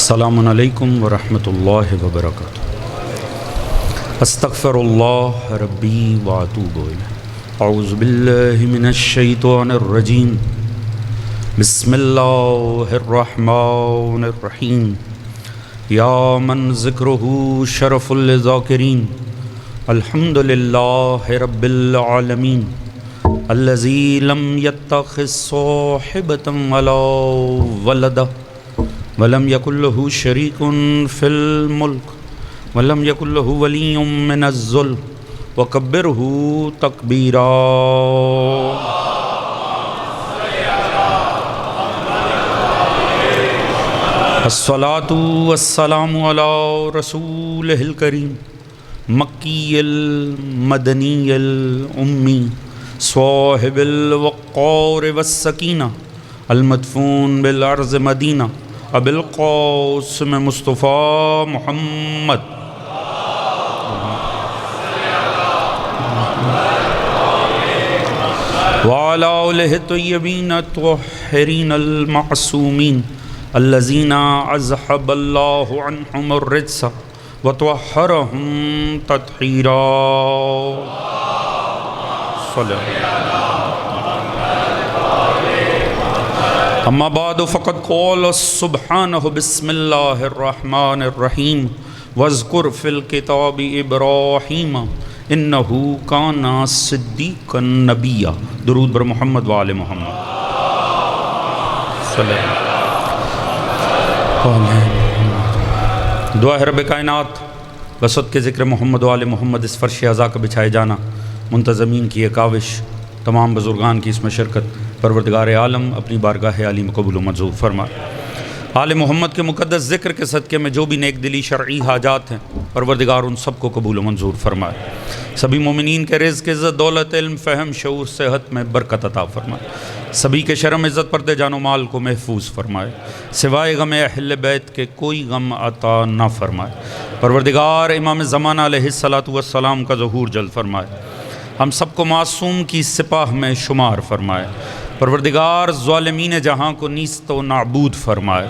السلام علیکم ورحمۃ اللہ وبرکاتہ۔ استغفر اللہ ربی واتوب الیہ۔ اعوذ باللہ من الشیطان الرجیم۔ بسم اللہ الرحمن الرحیم۔ یا من ذکرہ شرف الذاکرین، الحمد للہ رب العالمین، الذی لم یتخذ صاحبۃ ولا ولدا ولم یکن لہ شریک فی الملک ولم یکن لہ ولی من الذل وکبرہ تکبیرا۔ الصلاۃ والسلام علی رسولہ الکریم، مکی المدنی الامی، صاحب الوقار والسکینہ، المدفون بالارض مدینہ، ابی القاسم مصطفیٰ محمد وعلی آلہ الطیبین الطاہرین المعصومین، الذین اذھب اللہ عنہم الرجس وطہرہم تطہیرا۔ اما بعد فقد قال سبحانہ بسم اللہ الرحمن الرحیم، واذکر فی الکتاب ابراہیم انہ کان صدیقا نبیا۔ درود بر محمد وآل محمد صلی اللہ علیہ۔ دعا ہے رب کائنات، بسط کے ذکر محمد وآل محمد اس فرش عزا کا بچھائے جانا، منتظمین کی یہ کاوش، تمام بزرگان کی اس میں شرکت، پروردگار عالم اپنی بارگاہ عالی میں قبول و منظور فرمائے۔ آل محمد کے مقدس ذکر کے صدقے میں جو بھی نیک دلی شرعی حاجات ہیں، پروردگار ان سب کو قبول و منظور فرمائے۔ سبھی مومنین کے رزق، عزت، دولت، علم، فہم، شعور، صحت میں برکت عطا فرمائے۔ سبھی کے شرم، عزت، پردے، جان و مال کو محفوظ فرمائے۔ سوائے غم اہل بیت کے کوئی غم عطا نہ فرمائے۔ پروردگار امام زمانہ علیہ السلام کا ظہور جلد فرمائے۔ ہم سب کو معصوم کی سپاہ میں شمار فرمائے۔ پروردگار ظالمین جہاں کو نیست و نابود فرمائے،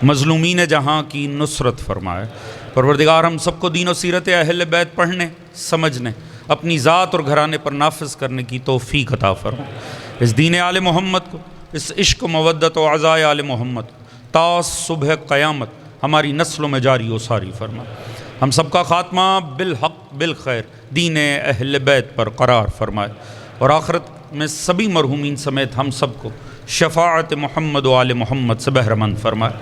مظلومین جہاں کی نصرت فرمائے۔ پروردگار ہم سب کو دین و سیرت اہل بیت پڑھنے، سمجھنے، اپنی ذات اور گھرانے پر نافذ کرنے کی توفیق عطا فرمائے۔ اس دین آل محمد کو، اس عشق و مودت و عزائے آل محمد تا صبح قیامت ہماری نسلوں میں جاری و ساری فرمائے۔ ہم سب کا خاتمہ بالحق بالخیر دین اہل بیت پر قرار فرمائے، اور آخرت میں سبھی مرحومین سمیت ہم سب کو شفاعت محمد و آل محمد سے بہرہ مند فرمائے۔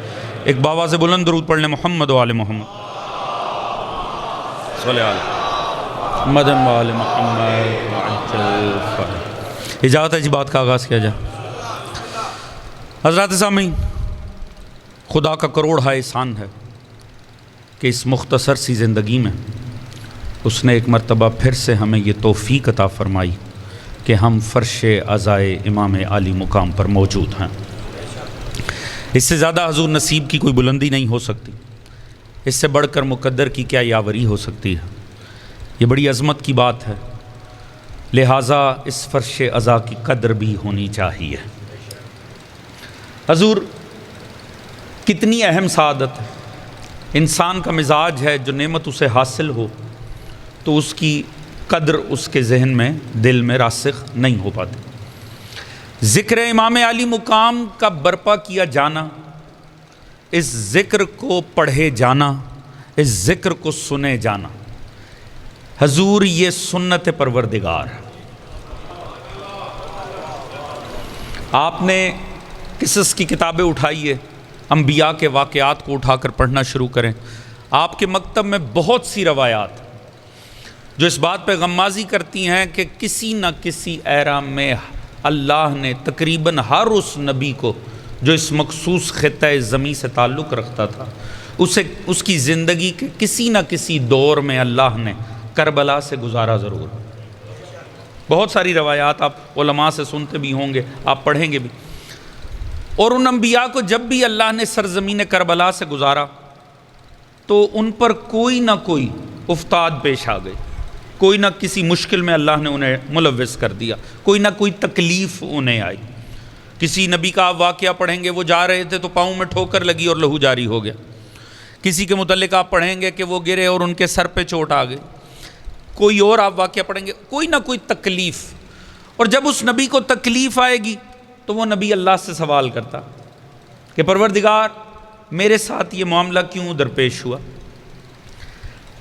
ایک باواز بلند درود پڑھ لیں، محمد و آل محمد صلی اللہ علیہ محمد و آل محمد۔ اجازت ہے جی بات کا آغاز کیا جائے۔ حضرات سامعین، خدا کا کروڑا احسان ہے کہ اس مختصر سی زندگی میں اس نے ایک مرتبہ پھر سے ہمیں یہ توفیق عطا فرمائی کہ ہم فرش عزائے امام عالی مقام پر موجود ہیں۔ اس سے زیادہ حضور نصیب کی کوئی بلندی نہیں ہو سکتی، اس سے بڑھ کر مقدر کی کیا یاوری ہو سکتی ہے۔ یہ بڑی عظمت کی بات ہے، لہٰذا اس فرش عزا کی قدر بھی ہونی چاہیے۔ حضور کتنی اہم سعادت ہے۔ انسان کا مزاج ہے، جو نعمت اسے حاصل ہو تو اس کی قدر اس کے ذہن میں، دل میں راسخ نہیں ہو پاتی۔ ذکر امام عالی مقام کا برپا کیا جانا، اس ذکر کو پڑھے جانا، اس ذکر کو سنے جانا، حضور یہ سنت پروردگار ہے۔ آپ نے قصص کی کتابیں اٹھائیے، انبیاء کے واقعات کو اٹھا کر پڑھنا شروع کریں۔ آپ کے مکتب میں بہت سی روایات جو اس بات پہ غمازی کرتی ہیں کہ کسی نہ کسی ایرا میں اللہ نے تقریباً ہر اس نبی کو جو اس مخصوص خطۂ زمیں سے تعلق رکھتا تھا، اس کی زندگی کے کسی نہ کسی دور میں اللہ نے کربلا سے گزارا ضرور۔ بہت ساری روایات آپ علماء سے سنتے بھی ہوں گے، آپ پڑھیں گے بھی۔ اور ان انبیاء کو جب بھی اللہ نے سرزمین کربلا سے گزارا تو ان پر کوئی نہ کوئی افتاد پیش آ گئی، کوئی نہ کسی مشکل میں اللہ نے انہیں ملوث کر دیا، کوئی نہ کوئی تکلیف انہیں آئی۔ کسی نبی کا آپ واقعہ پڑھیں گے، وہ جا رہے تھے تو پاؤں میں ٹھوکر لگی اور لہو جاری ہو گیا۔ کسی کے متعلق آپ پڑھیں گے کہ وہ گرے اور ان کے سر پہ چوٹ آ گئی، کوئی اور آپ واقعہ پڑھیں گے، کوئی نہ کوئی تکلیف، اور جب اس نبی کو تکلیف آئے گی تو وہ نبی اللہ سے سوال کرتا کہ پروردگار میرے ساتھ یہ معاملہ کیوں درپیش ہوا؟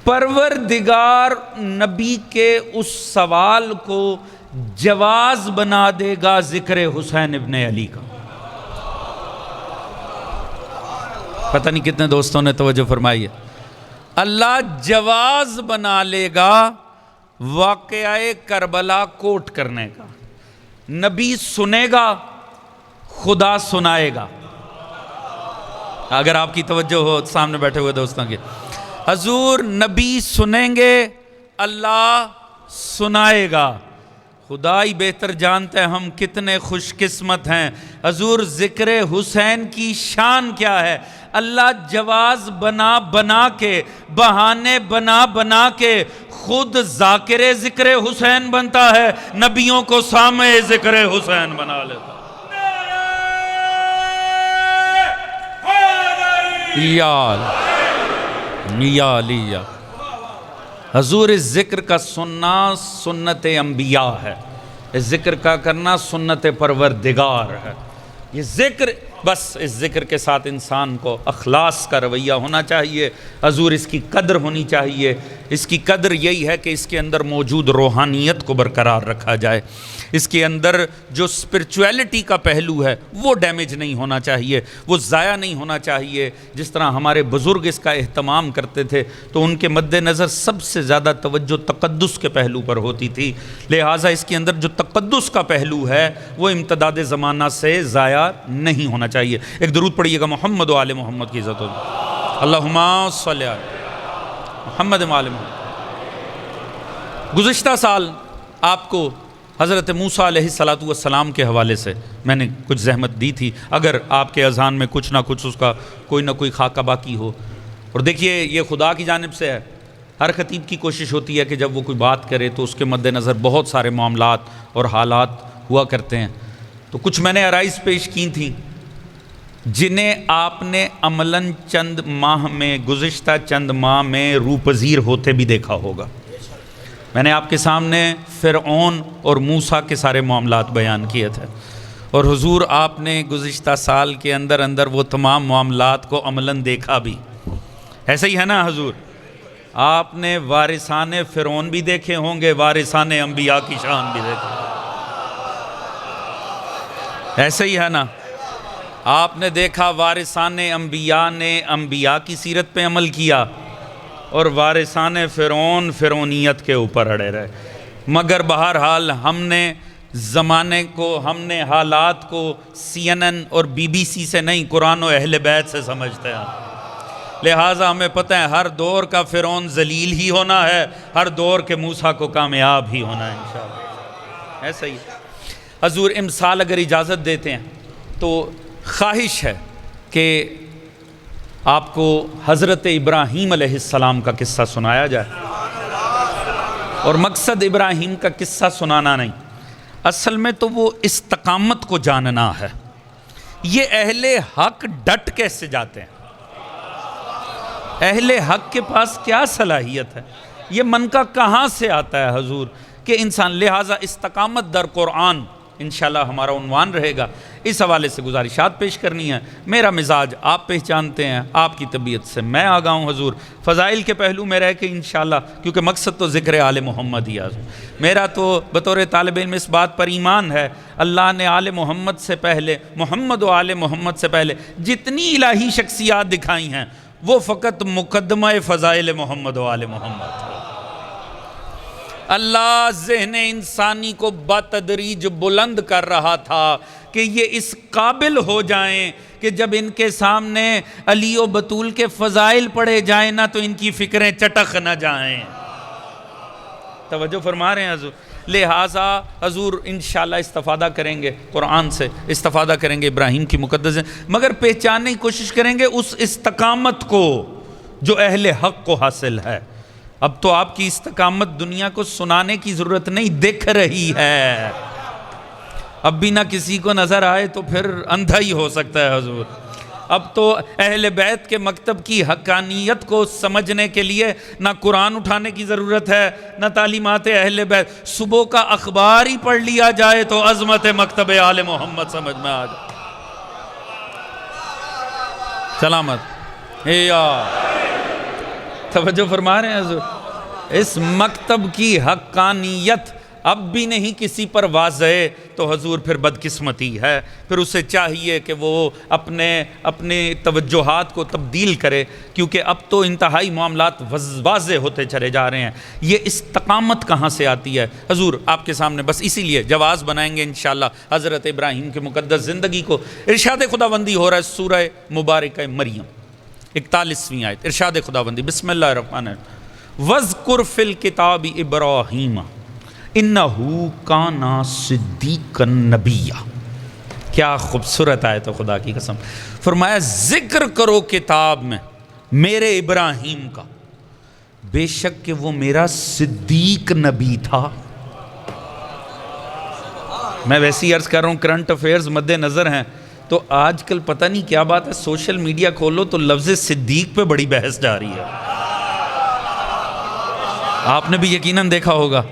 پروردگار نبی کے اس سوال کو جواز بنا دے گا ذکر حسین ابن علی کا۔ پتہ نہیں کتنے دوستوں نے توجہ فرمائی ہے۔ اللہ جواز بنا لے گا واقعہ کربلا کوٹ کرنے کا، نبی سنے گا، خدا سنائے گا۔ اگر آپ کی توجہ ہو سامنے بیٹھے ہوئے دوستوں کی، حضور نبی سنیں گے، اللہ سنائے گا۔ خدا ہی بہتر جانتے ہیں ہم کتنے خوش قسمت ہیں۔ حضور ذکر حسین کی شان کیا ہے؟ اللہ جواز بنا بنا کے، بہانے بنا بنا کے خود ذاکر ذکر حسین بنتا ہے، نبیوں کو سامع ذکر حسین بنا لیتا۔ یا علی یا حضور، اس ذکر کا سننا سنت انبیاء ہے، اس ذکر کا کرنا سنت پروردگار ہے۔ یہ ذکر، بس اس ذکر کے ساتھ انسان کو اخلاص کا رویہ ہونا چاہیے۔ حضور اس کی قدر ہونی چاہیے۔ اس کی قدر یہی ہے کہ اس کے اندر موجود روحانیت کو برقرار رکھا جائے، اس کے اندر جو اسپرچویلٹی کا پہلو ہے وہ ڈیمیج نہیں ہونا چاہیے، وہ ضائع نہیں ہونا چاہیے۔ جس طرح ہمارے بزرگ اس کا اہتمام کرتے تھے تو ان کے مد نظر سب سے زیادہ توجہ تقدس کے پہلو پر ہوتی تھی، لہٰذا اس کے اندر جو تقدس کا پہلو ہے وہ امتداد زمانہ سے ضائع نہیں ہونا چاہیے۔ ایک درود پڑھیے گا محمد و آل محمد کی عزت ہو، اللہم صلی علی محمد و آل محمد۔ گزشتہ سال آپ کو حضرت موسیٰ علیہ السلام کے حوالے سے میں نے کچھ زحمت دی تھی، اگر آپ کے اذہان میں کچھ نہ کچھ اس کا کوئی نہ کوئی خاکہ باقی ہو۔ اور دیکھیے یہ خدا کی جانب سے ہے، ہر خطیب کی کوشش ہوتی ہے کہ جب وہ کوئی بات کرے تو اس کے مد نظر بہت سارے معاملات اور حالات ہوا کرتے ہیں، تو کچھ میں نے آرائز پیش کی تھیں جنہیں آپ نے عملاً چند ماہ میں، گزشتہ چند ماہ میں روپذیر ہوتے بھی دیکھا ہوگا۔ میں نے آپ کے سامنے فرعون اور موسیٰ کے سارے معاملات بیان کیے تھے، اور حضور آپ نے گزشتہ سال کے اندر اندر وہ تمام معاملات کو عملاً دیکھا بھی۔ ایسا ہی ہے نا حضور؟ آپ نے وارثان فرعون بھی دیکھے ہوں گے، وارثان انبیاء کی شان بھی دیکھے، ایسا ہی ہے نا؟ آپ نے دیکھا وارثان انبیاء نے انبیاء کی سیرت پہ عمل کیا، اور وارثان فرعون فرعونیت کے اوپر اڑے رہے۔ مگر بہرحال ہم نے زمانے کو، ہم نے حالات کو CNN اور BBC سے نہیں، قرآن و اہل بیت سے سمجھتے ہیں، لہٰذا ہمیں پتہ ہے ہر دور کا فرعون ذلیل ہی ہونا ہے، ہر دور کے موسیٰ کو کامیاب ہی ہونا ہے انشاءاللہ۔ ایسا ہی حضور امثال اگر اجازت دیتے ہیں تو خواہش ہے کہ آپ کو حضرت ابراہیم علیہ السلام کا قصہ سنایا جائے، اور مقصد ابراہیم کا قصہ سنانا نہیں، اصل میں تو وہ استقامت کو جاننا ہے۔ یہ اہل حق ڈٹ کیسے جاتے ہیں؟ اہل حق کے پاس کیا صلاحیت ہے؟ یہ من کا کہاں سے آتا ہے حضور کہ انسان، لہٰذا استقامت در قرآن انشاءاللہ ہمارا عنوان رہے گا۔ اس حوالے سے گزارشات پیش کرنی ہے۔ میرا مزاج آپ پہچانتے ہیں، آپ کی طبیعت سے میں آگاہ ہوں حضور، فضائل کے پہلو میں رہ کے انشاءاللہ، کیونکہ مقصد تو ذکر آل محمد ہی ہے۔ میرا تو بطور طالب علم اس بات پر ایمان ہے، اللہ نے آل محمد سے پہلے، محمد و آل محمد سے پہلے جتنی الہی شخصیات دکھائی ہیں وہ فقط مقدمہ فضائل محمد و آل محمد ہے۔ اللہ ذہن انسانی کو بتدریج بلند کر رہا تھا کہ یہ اس قابل ہو جائیں کہ جب ان کے سامنے علی و بطول کے فضائل پڑھے جائیں نا تو ان کی فکریں چٹک نہ جائیں۔ توجہ فرما رہے ہیں حضور؟ لہٰذا حضور انشاءاللہ استفادہ کریں گے قرآن سے، استفادہ کریں گے ابراہیم کی مقدس، مگر پہچاننے کی کوشش کریں گے اس استقامت کو جو اہل حق کو حاصل ہے۔ اب تو آپ کی استقامت دنیا کو سنانے کی ضرورت نہیں، دکھ رہی ہے۔ اب بھی نہ کسی کو نظر آئے تو پھر اندھا ہی ہو سکتا ہے حضور۔ اب تو اہل بیت کے مکتب کی حقانیت کو سمجھنے کے لیے نہ قرآن اٹھانے کی ضرورت ہے نہ تعلیمات اہل بیت، صبح کا اخبار ہی پڑھ لیا جائے تو عظمت مکتب آل محمد سمجھ میں آ جائے۔ سلامت یا توجہ فرما رہے ہیں حضور، اس مکتب کی حقانیت اب بھی نہیں کسی پر واضح تو حضور پھر بدقسمتی ہے، پھر اسے چاہیے کہ وہ اپنے توجہات کو تبدیل کرے، کیونکہ اب تو انتہائی معاملات واضح ہوتے چلے جا رہے ہیں۔ یہ استقامت کہاں سے آتی ہے حضور؟ آپ کے سامنے بس اسی لیے جواز بنائیں گے انشاءاللہ حضرت ابراہیم کی مقدس زندگی کو۔ ارشاد خداوندی ہو رہا ہے سورہ مبارکہ مریم 41ویں آیت، ارشاد خداوندی بسم اللہ الرحمن الرحیم، وَاذْكُرْ فِي الْكِتَابِ إِبْرَاهِيمَ إِنَّهُ كَانَ صِدِّيقًا نَبِيًّا۔ کیا خوبصورت آیت ہے خدا کی قسم۔ فرمایا ذکر کرو کتاب میں میرے ابراہیم کا، بے شک کہ وہ میرا صدیق نبی تھا۔ میں ویسی عرض کر رہا ہوں، کرنٹ افیئرز مد نظر ہیں تو آج کل پتہ نہیں کیا بات ہے، سوشل میڈیا کھولو تو لفظ صدیق پہ بڑی بحث جاری ہے۔ آپ نے بھی یقیناً دیکھا ہوگا،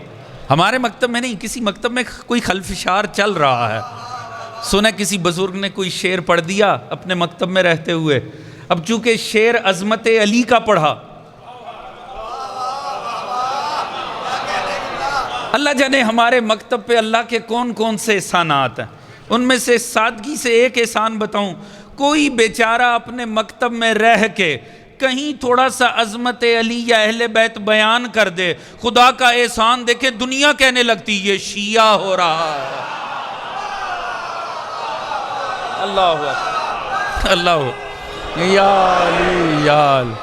ہمارے مکتب میں نہیں، کسی مکتب میں کوئی خلفشار چل رہا ہے، سنا کسی بزرگ نے کوئی شعر پڑھ دیا اپنے مکتب میں رہتے ہوئے، اب چونکہ شعر عظمت علی کا پڑھا، اللہ جانے ہمارے مکتب پہ اللہ کے کون کون سے احسانات ہیں، ان میں سے سادگی سے ایک احسان بتاؤں، کوئی بیچارہ اپنے مکتب میں رہ کے کہیں تھوڑا سا عظمت علی یا اہل بیت بیان کر دے، خدا کا احسان دیکھے دنیا کہنے لگتی یہ شیعہ ہو رہا ہے۔ اللہ اکبر، اللہ یا علی یا علی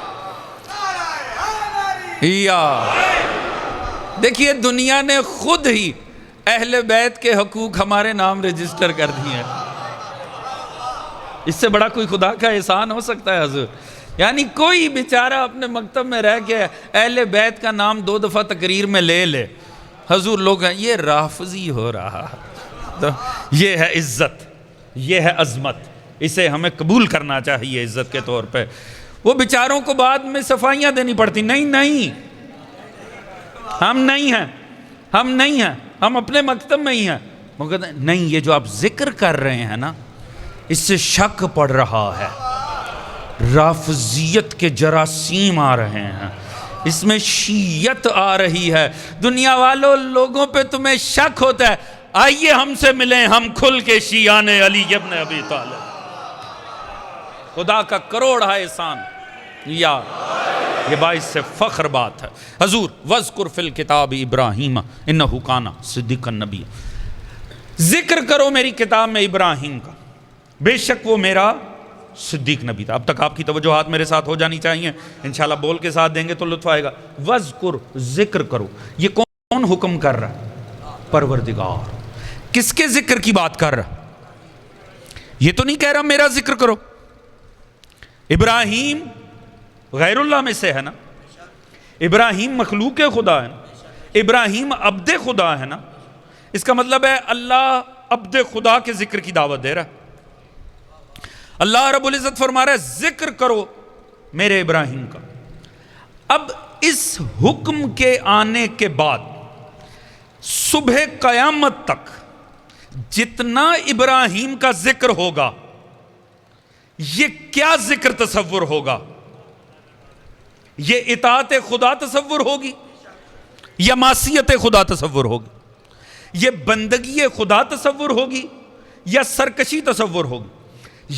یا۔ دیکھیے دنیا نے خود ہی اہل بیت کے حقوق ہمارے نام رجسٹر کر دیے ہیں، اس سے بڑا کوئی خدا کا احسان ہو سکتا ہے حضور؟ یعنی کوئی بیچارہ اپنے مکتب میں رہ کے اہل بیت کا نام 2 دفعہ تقریر میں لے لے، حضور لوگ ہیں یہ رافضی ہو رہا ہے۔ تو یہ ہے عزت، یہ ہے عظمت، اسے ہمیں قبول کرنا چاہیے عزت کے طور پہ۔ وہ بیچاروں کو بعد میں صفائیاں دینی پڑتی، نہیں ہم نہیں ہیں، ہم نہیں ہیں، ہم اپنے مکتب میں ہی ہیں۔ وہ کہتے ہیں نہیں، یہ جو آپ ذکر کر رہے ہیں نا اس سے شک پڑ رہا ہے، رافضیت کے جراثیم آ رہے ہیں، اس میں شیعت آ رہی ہے، دنیا والوں لوگوں پہ تمہیں شک ہوتا ہے، آئیے ہم سے ملیں، ہم کھل کے شیعان علی ابن ابی طالب۔ خدا کا کروڑا احسان، یا یہ باعث سے فخر بات ہے۔ حضور وَاذْكُرْ فِي الْكِتَابِ إِبْرَاهِيمَ إِنَّهُ كَانَ صِدِّيقًا نَبِيًّا، ذکر کرو میری کتاب میں ابراہیم کا، بے شک وہ میرا صدیق نبی تھا۔ اب تک آپ کی توجہات میرے ساتھ ہو جانی چاہیے، انشاءاللہ بول کے ساتھ دیں گے تو لطف آئے گا۔ وَاذْكُرْ، ذکر کرو، یہ کون حکم کر رہا ہے؟ پروردگار۔ کس کے ذکر کی بات کر رہا ہے؟ یہ تو نہیں کہہ رہا میرا ذکر کرو۔ ابراہیم غیر اللہ میں سے ہے نا، ابراہیم مخلوق خدا ہے نا، ابراہیم عبد خدا ہے نا، اس کا مطلب ہے اللہ عبد خدا کے ذکر کی دعوت دے رہا ہے۔ اللہ رب العزت فرما رہا ہے ذکر کرو میرے ابراہیم کا۔ اب اس حکم کے آنے کے بعد صبح قیامت تک جتنا ابراہیم کا ذکر ہوگا یہ کیا ذکر تصور ہوگا؟ یہ اطاعت خدا تصور ہوگی یا معصیت خدا تصور ہوگی؟ یہ بندگی خدا تصور ہوگی یا سرکشی تصور ہوگی؟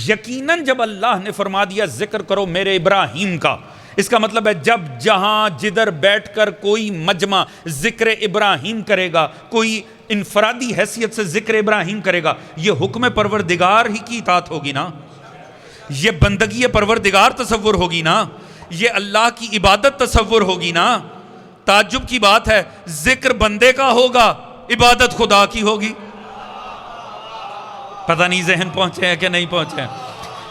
یقیناً جب اللہ نے فرما دیا ذکر کرو میرے ابراہیم کا، اس کا مطلب ہے جب جہاں جدھر بیٹھ کر کوئی مجمع ذکر ابراہیم کرے گا، کوئی انفرادی حیثیت سے ذکر ابراہیم کرے گا، یہ حکم پروردگار ہی کی اطاعت ہوگی نا، یہ بندگی پروردگار تصور ہوگی نا، یہ اللہ کی عبادت تصور ہوگی نا۔ تعجب کی بات ہے ذکر بندے کا ہوگا، عبادت خدا کی ہوگی۔ پتہ نہیں ذہن پہنچے ہیں کہ نہیں پہنچے ہیں؟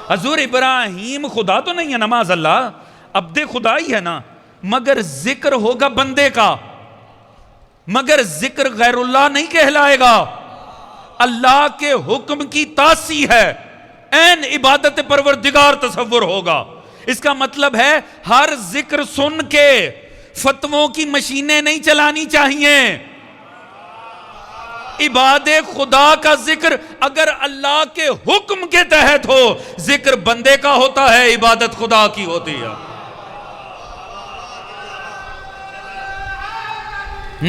حضور ابراہیم خدا تو نہیں ہے نا، معاذ اللہ عبد خدا ہی ہے نا، مگر ذکر ہوگا بندے کا، مگر ذکر غیر اللہ نہیں کہلائے گا، اللہ کے حکم کی تاسی ہے۔ عین عبادت پروردگار تصور ہوگا۔ اس کا مطلب ہے ہر ذکر سن کے فتووں کی مشینیں نہیں چلانی چاہیے۔ عباد خدا کا ذکر اگر اللہ کے حکم کے تحت ہو، ذکر بندے کا ہوتا ہے، عبادت خدا کی ہوتی ہے۔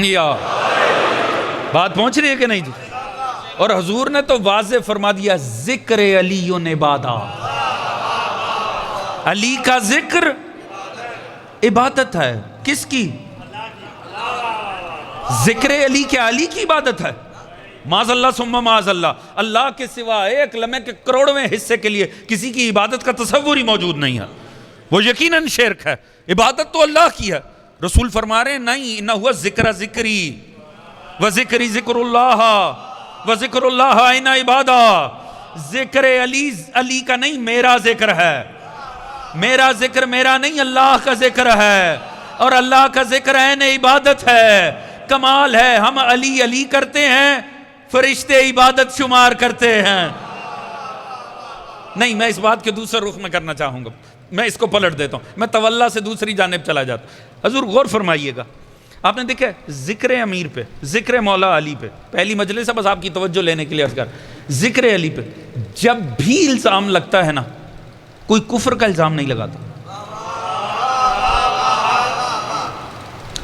یا بات پہنچ رہی ہے کہ نہیں جی؟ اور حضور نے تو واضح فرما دیا، ذکر علی عبادہ، علی کا ذکر عبادت ہے۔ کس کی؟ ذکر علی کیا علی کی عبادت ہے؟ معاذ اللہ ثم معاذ اللہ، اللہ کے سوا ایک لمحے کے کروڑویں حصے کے لیے کسی کی عبادت کا تصور ہی موجود نہیں ہے، وہ یقیناً شرک ہے۔ عبادت تو اللہ کی ہے۔ رسول فرما رہے ہیں نہیں، نہ ہوا ذکر ذکری و ذکری ذکر اللہ و ذکر اللہ عین عبادہ، ذکر علی علی کا نہیں، میرا ذکر ہے، میرا ذکر میرا نہیں، اللہ کا ذکر ہے، اور اللہ کا ذکر عین عبادت ہے۔ کمال ہے ہم علی علی کرتے ہیں، فرشتے عبادت شمار کرتے ہیں۔ نہیں، میں اس بات کے دوسرے رخ میں کرنا چاہوں گا، میں اس کو پلٹ دیتا ہوں، میں تولا سے دوسری جانب چلا جاتا ہوں۔ حضور غور فرمائیے گا، آپ نے دیکھا ذکر امیر پہ، ذکر مولا علی پہ، پہلی مجلس ہے بس آپ کی توجہ لینے کے لیے عرض کر، ذکر علی پہ جب بھی الزام لگتا ہے نا، کوئی کفر کا الزام نہیں لگاتا۔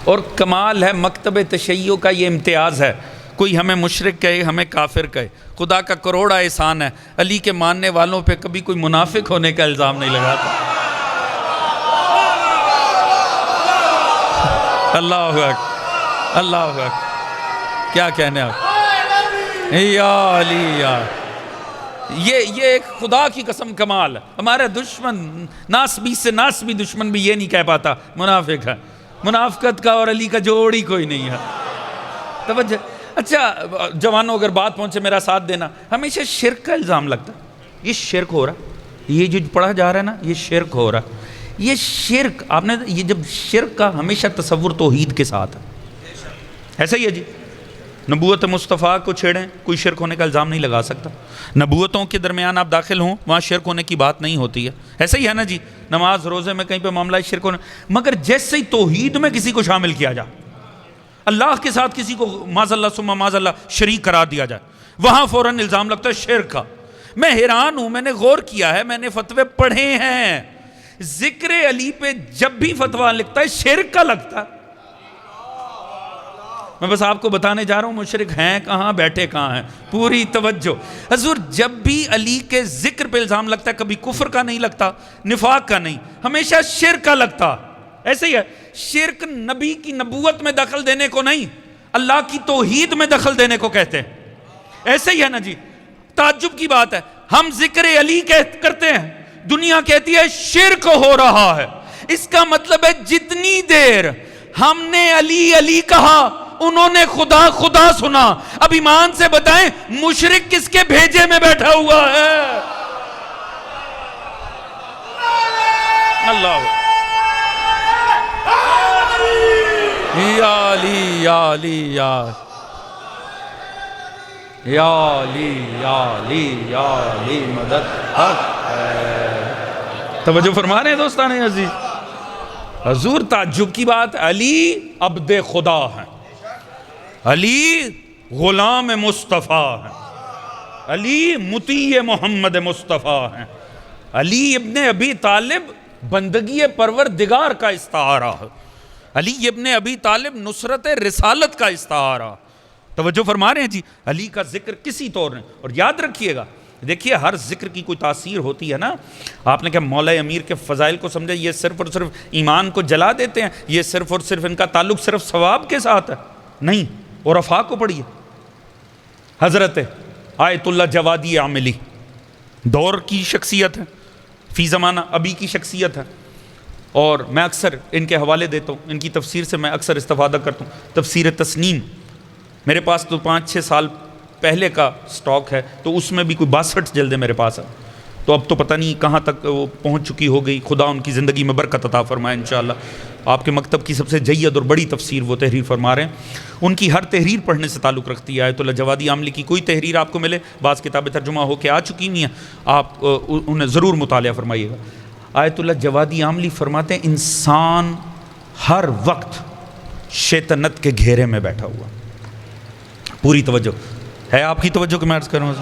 اور کمال ہے مکتب تشیع کا یہ امتیاز ہے، کوئی ہمیں مشرک کہے، ہمیں کافر کہے، خدا کا کروڑا احسان ہے، علی کے ماننے والوں پہ کبھی کوئی منافق ہونے کا الزام نہیں لگاتا۔ اللہ اکبر، اللہ اکبر، کیا کہنے آپ، یا علی یا، یہ ایک خدا کی قسم کمال ہے۔ ہمارے دشمن ناسبی سے ناسبی دشمن بھی یہ نہیں کہہ پاتا منافق ہے، منافقت کا اور علی کا جوڑ ہی کوئی نہیں ہے۔ توجہ، اچھا جوانوں اگر بات پہنچے میرا ساتھ دینا، ہمیشہ شرک کا الزام لگتا ہے، یہ شرک ہو رہا ہے، یہ جو پڑھا جا رہا ہے نا یہ شرک ہو رہا ہے، یہ شرک آپ نے یہ جب شرک کا ہمیشہ تصور توحید کے ساتھ ہے، ایسا ہی ہے جی۔ نبوت مصطفیٰ کو چھیڑیں، کوئی شرک ہونے کا الزام نہیں لگا سکتا۔ نبوتوں کے درمیان آپ داخل ہوں، وہاں شرک ہونے کی بات نہیں ہوتی ہے، ایسا ہی ہے نا جی۔ نماز روزے میں کہیں پہ معاملہ شرک ہونے، مگر جیسے ہی توحید میں کسی کو شامل کیا جائے، اللہ کے ساتھ کسی کو معاذ اللہ ثم معاذ اللہ شریک قرار دیا جائے، وہاں فوراً الزام لگتا ہے شرک کا۔ میں حیران ہوں، میں نے غور کیا ہے، میں نے فتوے پڑھے ہیں، ذکر علی پہ جب بھی فتویٰ لکھتا ہے شرک کا لگتا ہے۔ میں بس آپ کو بتانے جا رہا ہوں مشرک ہیں کہاں، بیٹھے کہاں ہیں، پوری توجہ۔ حضور جب بھی علی کے ذکر پہ الزام لگتا ہے، کبھی کفر کا نہیں لگتا، نفاق کا نہیں، ہمیشہ شرک کا لگتا۔ ایسے ہی ہے، شرک نبی کی نبوت میں دخل دینے کو نہیں، اللہ کی توحید میں دخل دینے کو کہتے ہیں۔ ایسے ہی ہے نا جی، تعجب کی بات ہے، ہم ذکر علی کرتے ہیں، دنیا کہتی ہے شرک ہو رہا ہے۔ اس کا مطلب ہے جتنی دیر ہم نے علی علی کہا، انہوں نے خدا خدا سنا۔ اب ایمان سے بتائیں مشرک کس کے بھیجے میں بیٹھا ہوا ہے؟ اللہ، یا علی یا علی یا علی یا علی یا علی مدد حق ہے۔ توجہ فرما رہے ہیں دوستان عزیز؟ حضور تعجب کی بات، علی عبد خدا ہے، علی غلام مصطفیٰ ہے، علی مطیع محمد مصطفیٰ ہے، علی ابن ابی طالب بندگی پروردگار کا استعارہ ہے، علی ابن ابی طالب نصرت رسالت کا استعارہ۔ توجہ فرما رہے ہیں جی، علی کا ذکر کسی طور نہیں۔ اور یاد رکھیے گا، دیکھیے ہر ذکر کی کوئی تاثیر ہوتی ہے نا۔ آپ نے کہا مولا امیر کے فضائل کو سمجھے، یہ صرف اور صرف ایمان کو جلا دیتے ہیں، یہ صرف اور صرف ان کا تعلق صرف ثواب کے ساتھ ہے، نہیں۔ اور عرفا کو پڑھیے، حضرت آیت اللہ جوادی عاملی دور کی شخصیت ہے، فی زمانہ ابھی کی شخصیت ہے، اور میں اکثر ان کے حوالے دیتا ہوں، ان کی تفسیر سے میں اکثر استفادہ کرتا ہوں۔ تفسیر تسنیم میرے پاس تو 5-6 سال پہلے کا سٹاک ہے، تو اس میں بھی کوئی 62 جلدیں میرے پاس ہے، تو اب تو پتہ نہیں کہاں تک وہ پہنچ چکی ہو گئی، خدا ان کی زندگی میں برکت عطا فرمائے انشاءاللہ۔ آپ کے مکتب کی سب سے جید اور بڑی تفسیر وہ تحریر فرما رہے ہیں، ان کی ہر تحریر پڑھنے سے تعلق رکھتی ہے۔ آیت اللہ جوادی عاملی کی کوئی تحریر آپ کو ملے، بعض کتابیں ترجمہ ہو کے آ چکی ہوئی ہیں، آپ انہیں ضرور مطالعہ فرمائیے گا۔ آیت اللہ جوادی عاملی فرماتے ہیں انسان ہر وقت شیطنت کے گھیرے میں بیٹھا ہوا، پوری توجہ ہے آپ کی توجہ کہ میں عرض کروں،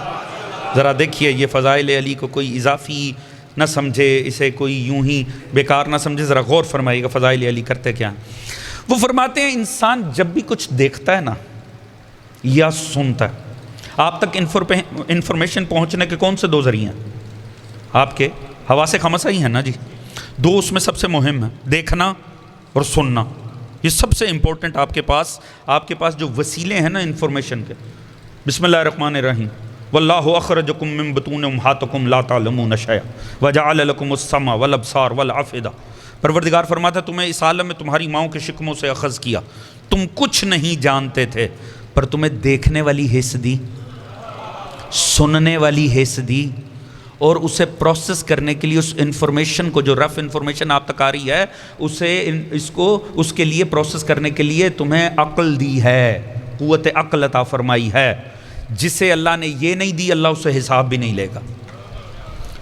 ذرا دیکھیے یہ فضائل علی کو کوئی اضافی نہ سمجھے، اسے کوئی یوں ہی بیکار نہ سمجھے، ذرا غور فرمائیے گا فضائل علی کرتے کیا ہیں۔ وہ فرماتے ہیں انسان جب بھی کچھ دیکھتا ہے نا یا سنتا ہے، آپ تک انفارمیشن پہنچنے کے کون سے دو ذریعے ہیں؟ آپ کے حواس خمسہ ہی ہیں نا جی، دو اس میں سب سے مہم ہیں، دیکھنا اور سننا، یہ سب سے امپورٹنٹ آپ کے پاس جو وسیلے ہیں نا انفارمیشن کے۔ بسم اللہ الرحمن الرحیم، واللہ اخرجکم من بطون امہاتکم لا تعلمون شیئا وجعل لکم السمع والابصار والافئدہ، پروردگار فرماتا ہے تمہیں اس عالم میں تمہاری ماؤں کے شکموں سے اخذ کیا، تم کچھ نہیں جانتے تھے، پر تمہیں دیکھنے والی حس دی، سننے والی حس دی، اور اسے پروسیس کرنے کے لیے اس انفارمیشن کو جو رف انفارمیشن آپ تک آ رہی ہے اس کے لیے پروسیس کرنے کے لیے تمہیں عقل دی ہے، قوت عقل عطا فرمائی ہے، جسے اللہ نے یہ نہیں دی اللہ اسے حساب بھی نہیں لے گا،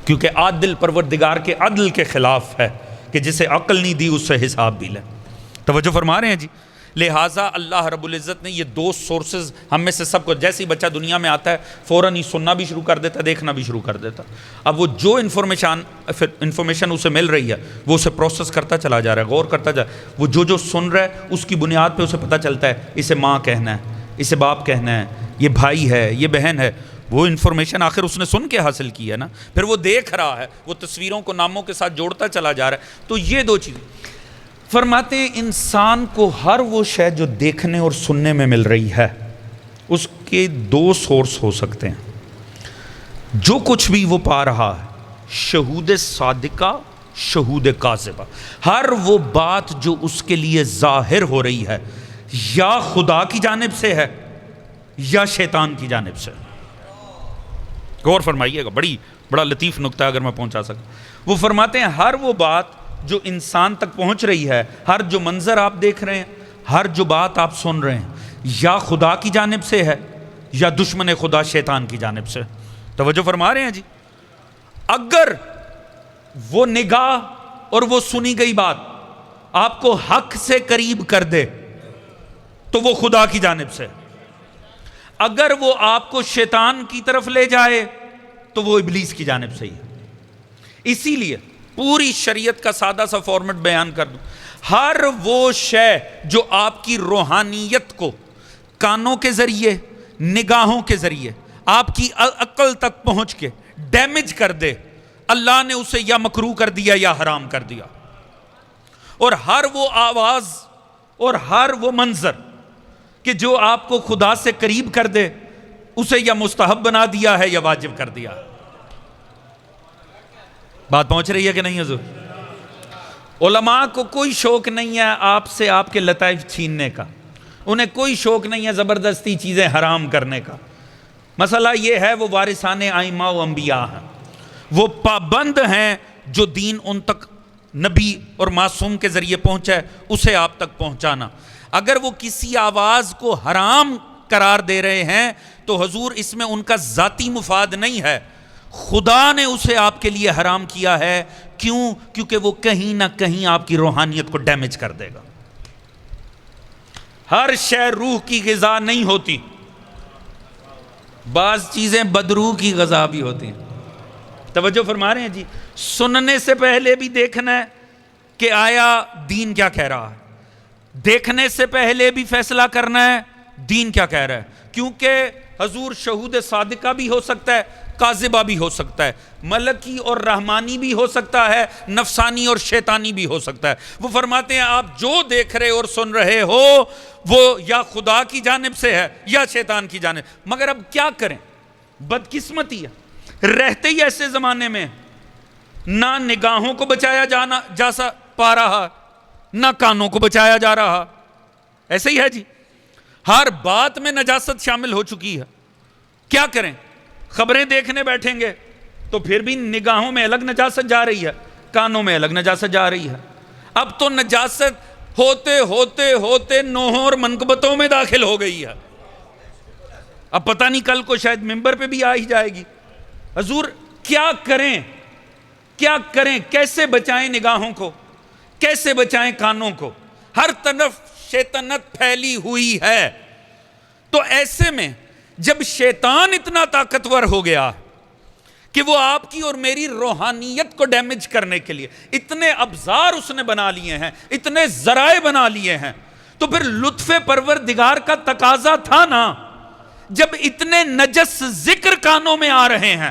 کیونکہ عادل پروردگار کے عدل کے خلاف ہے کہ جسے عقل نہیں دی اس سے حساب بھی لے۔ توجہ فرما رہے ہیں جی؟ لہٰذا اللہ رب العزت نے یہ دو سورسز ہم میں سے سب کو، جیسے ہی بچہ دنیا میں آتا ہے فوراً ہی سننا بھی شروع کر دیتا ہے، دیکھنا بھی شروع کر دیتا ہے۔ اب وہ جو انفارمیشن اسے مل رہی ہے وہ اسے پروسیس کرتا چلا جا رہا ہے، غور کرتا جا رہا ہے، وہ جو سن رہا ہے اس کی بنیاد پہ اسے پتہ چلتا ہے اسے ماں کہنا ہے، اسے باپ کہنا ہے، یہ بھائی ہے، یہ بہن ہے۔ وہ انفارمیشن آخر اس نے سن کے حاصل کی ہے نا، پھر وہ دیکھ رہا ہے، وہ تصویروں کو ناموں کے ساتھ جوڑتا چلا جا رہا ہے۔ تو یہ دو چیزیں فرماتے ہیں انسان کو ہر وہ شے جو دیکھنے اور سننے میں مل رہی ہے اس کے دو سورس ہو سکتے ہیں، جو کچھ بھی وہ پا رہا ہے، شہود صادقہ، شہود کاذبہ، ہر وہ بات جو اس کے لیے ظاہر ہو رہی ہے یا خدا کی جانب سے ہے یا شیطان کی جانب سے۔ غور فرمائیے گا، بڑا لطیف نکتہ اگر میں پہنچا سکوں۔ وہ فرماتے ہیں ہر وہ بات جو انسان تک پہنچ رہی ہے، ہر جو منظر آپ دیکھ رہے ہیں، ہر جو بات آپ سن رہے ہیں، یا خدا کی جانب سے ہے یا دشمن خدا شیطان کی جانب سے۔ توجہ فرما رہے ہیں جی؟ اگر وہ نگاہ اور وہ سنی گئی بات آپ کو حق سے قریب کر دے تو وہ خدا کی جانب سے، اگر وہ آپ کو شیطان کی طرف لے جائے تو وہ ابلیس کی جانب سے ہی۔ اسی لیے پوری شریعت کا سادہ سا فارمیٹ بیان کر دوں، ہر وہ شے جو آپ کی روحانیت کو کانوں کے ذریعے، نگاہوں کے ذریعے آپ کی عقل تک پہنچ کے ڈیمیج کر دے، اللہ نے اسے یا مکروہ کر دیا یا حرام کر دیا۔ اور ہر وہ آواز اور ہر وہ منظر کہ جو آپ کو خدا سے قریب کر دے اسے یا مستحب بنا دیا ہے یا واجب کر دیا۔ بات پہنچ رہی ہے کہ نہیں حضور؟ علماء کو کوئی شوق نہیں ہے آپ سے آپ کے لطائف چھیننے کا، انہیں کوئی شوق نہیں ہے زبردستی چیزیں حرام کرنے کا۔ مسئلہ یہ ہے وہ وارثان ائمہ و انبیاء ہیں، وہ پابند ہیں جو دین ان تک نبی اور معصوم کے ذریعے پہنچا ہے اسے آپ تک پہنچانا۔ اگر وہ کسی آواز کو حرام قرار دے رہے ہیں تو حضور اس میں ان کا ذاتی مفاد نہیں ہے، خدا نے اسے آپ کے لیے حرام کیا ہے۔ کیوں؟ کیونکہ وہ کہیں نہ کہیں آپ کی روحانیت کو ڈیمیج کر دے گا۔ ہر شے روح کی غذا نہیں ہوتی، بعض چیزیں بدروح کی غذا بھی ہوتی ہیں۔ توجہ فرما رہے ہیں جی؟ سننے سے پہلے بھی دیکھنا ہے کہ آیا دین کیا کہہ رہا ہے، دیکھنے سے پہلے بھی فیصلہ کرنا ہے دین کیا کہہ رہا ہے، کیونکہ حضور شہود صادقہ بھی ہو سکتا ہے، کاذبہ بھی ہو سکتا ہے، ملکی اور رحمانی بھی ہو سکتا ہے، نفسانی اور شیطانی بھی ہو سکتا ہے۔ وہ فرماتے ہیں آپ جو دیکھ رہے اور سن رہے ہو وہ یا خدا کی جانب سے ہے یا شیطان کی جانب۔ مگر اب کیا کریں، بدقسمتی ہے، رہتے ہی ایسے زمانے میں نہ نگاہوں کو بچایا جا پا رہا، نہ کانوں کو بچایا جا رہا، ایسے ہی ہے جی، ہر بات میں نجاست شامل ہو چکی ہے۔ کیا کریں؟ خبریں دیکھنے بیٹھیں گے تو پھر بھی نگاہوں میں الگ نجاست جا رہی ہے، کانوں میں الگ نجاست جا رہی ہے۔ اب تو نجاست ہوتے ہوتے ہوتے نوحوں اور منقبتوں میں داخل ہو گئی ہے. اب پتہ نہیں کل کو شاید ممبر پہ بھی آ ہی جائے گی. حضور کیا کریں، کیا کریں، کیسے بچائیں نگاہوں کو، کیسے بچائیں کانوں کو؟ ہر طرف شیطنت پھیلی ہوئی ہے. تو ایسے میں جب شیطان اتنا طاقتور ہو گیا کہ وہ آپ کی اور میری روحانیت کو ڈیمیج کرنے کے لیے اتنے ابزار اس نے بنا لیے ہیں، اتنے ذرائع بنا لیے ہیں، تو پھر لطف پروردگار کا تقاضا تھا نا، جب اتنے نجس ذکر کانوں میں آ رہے ہیں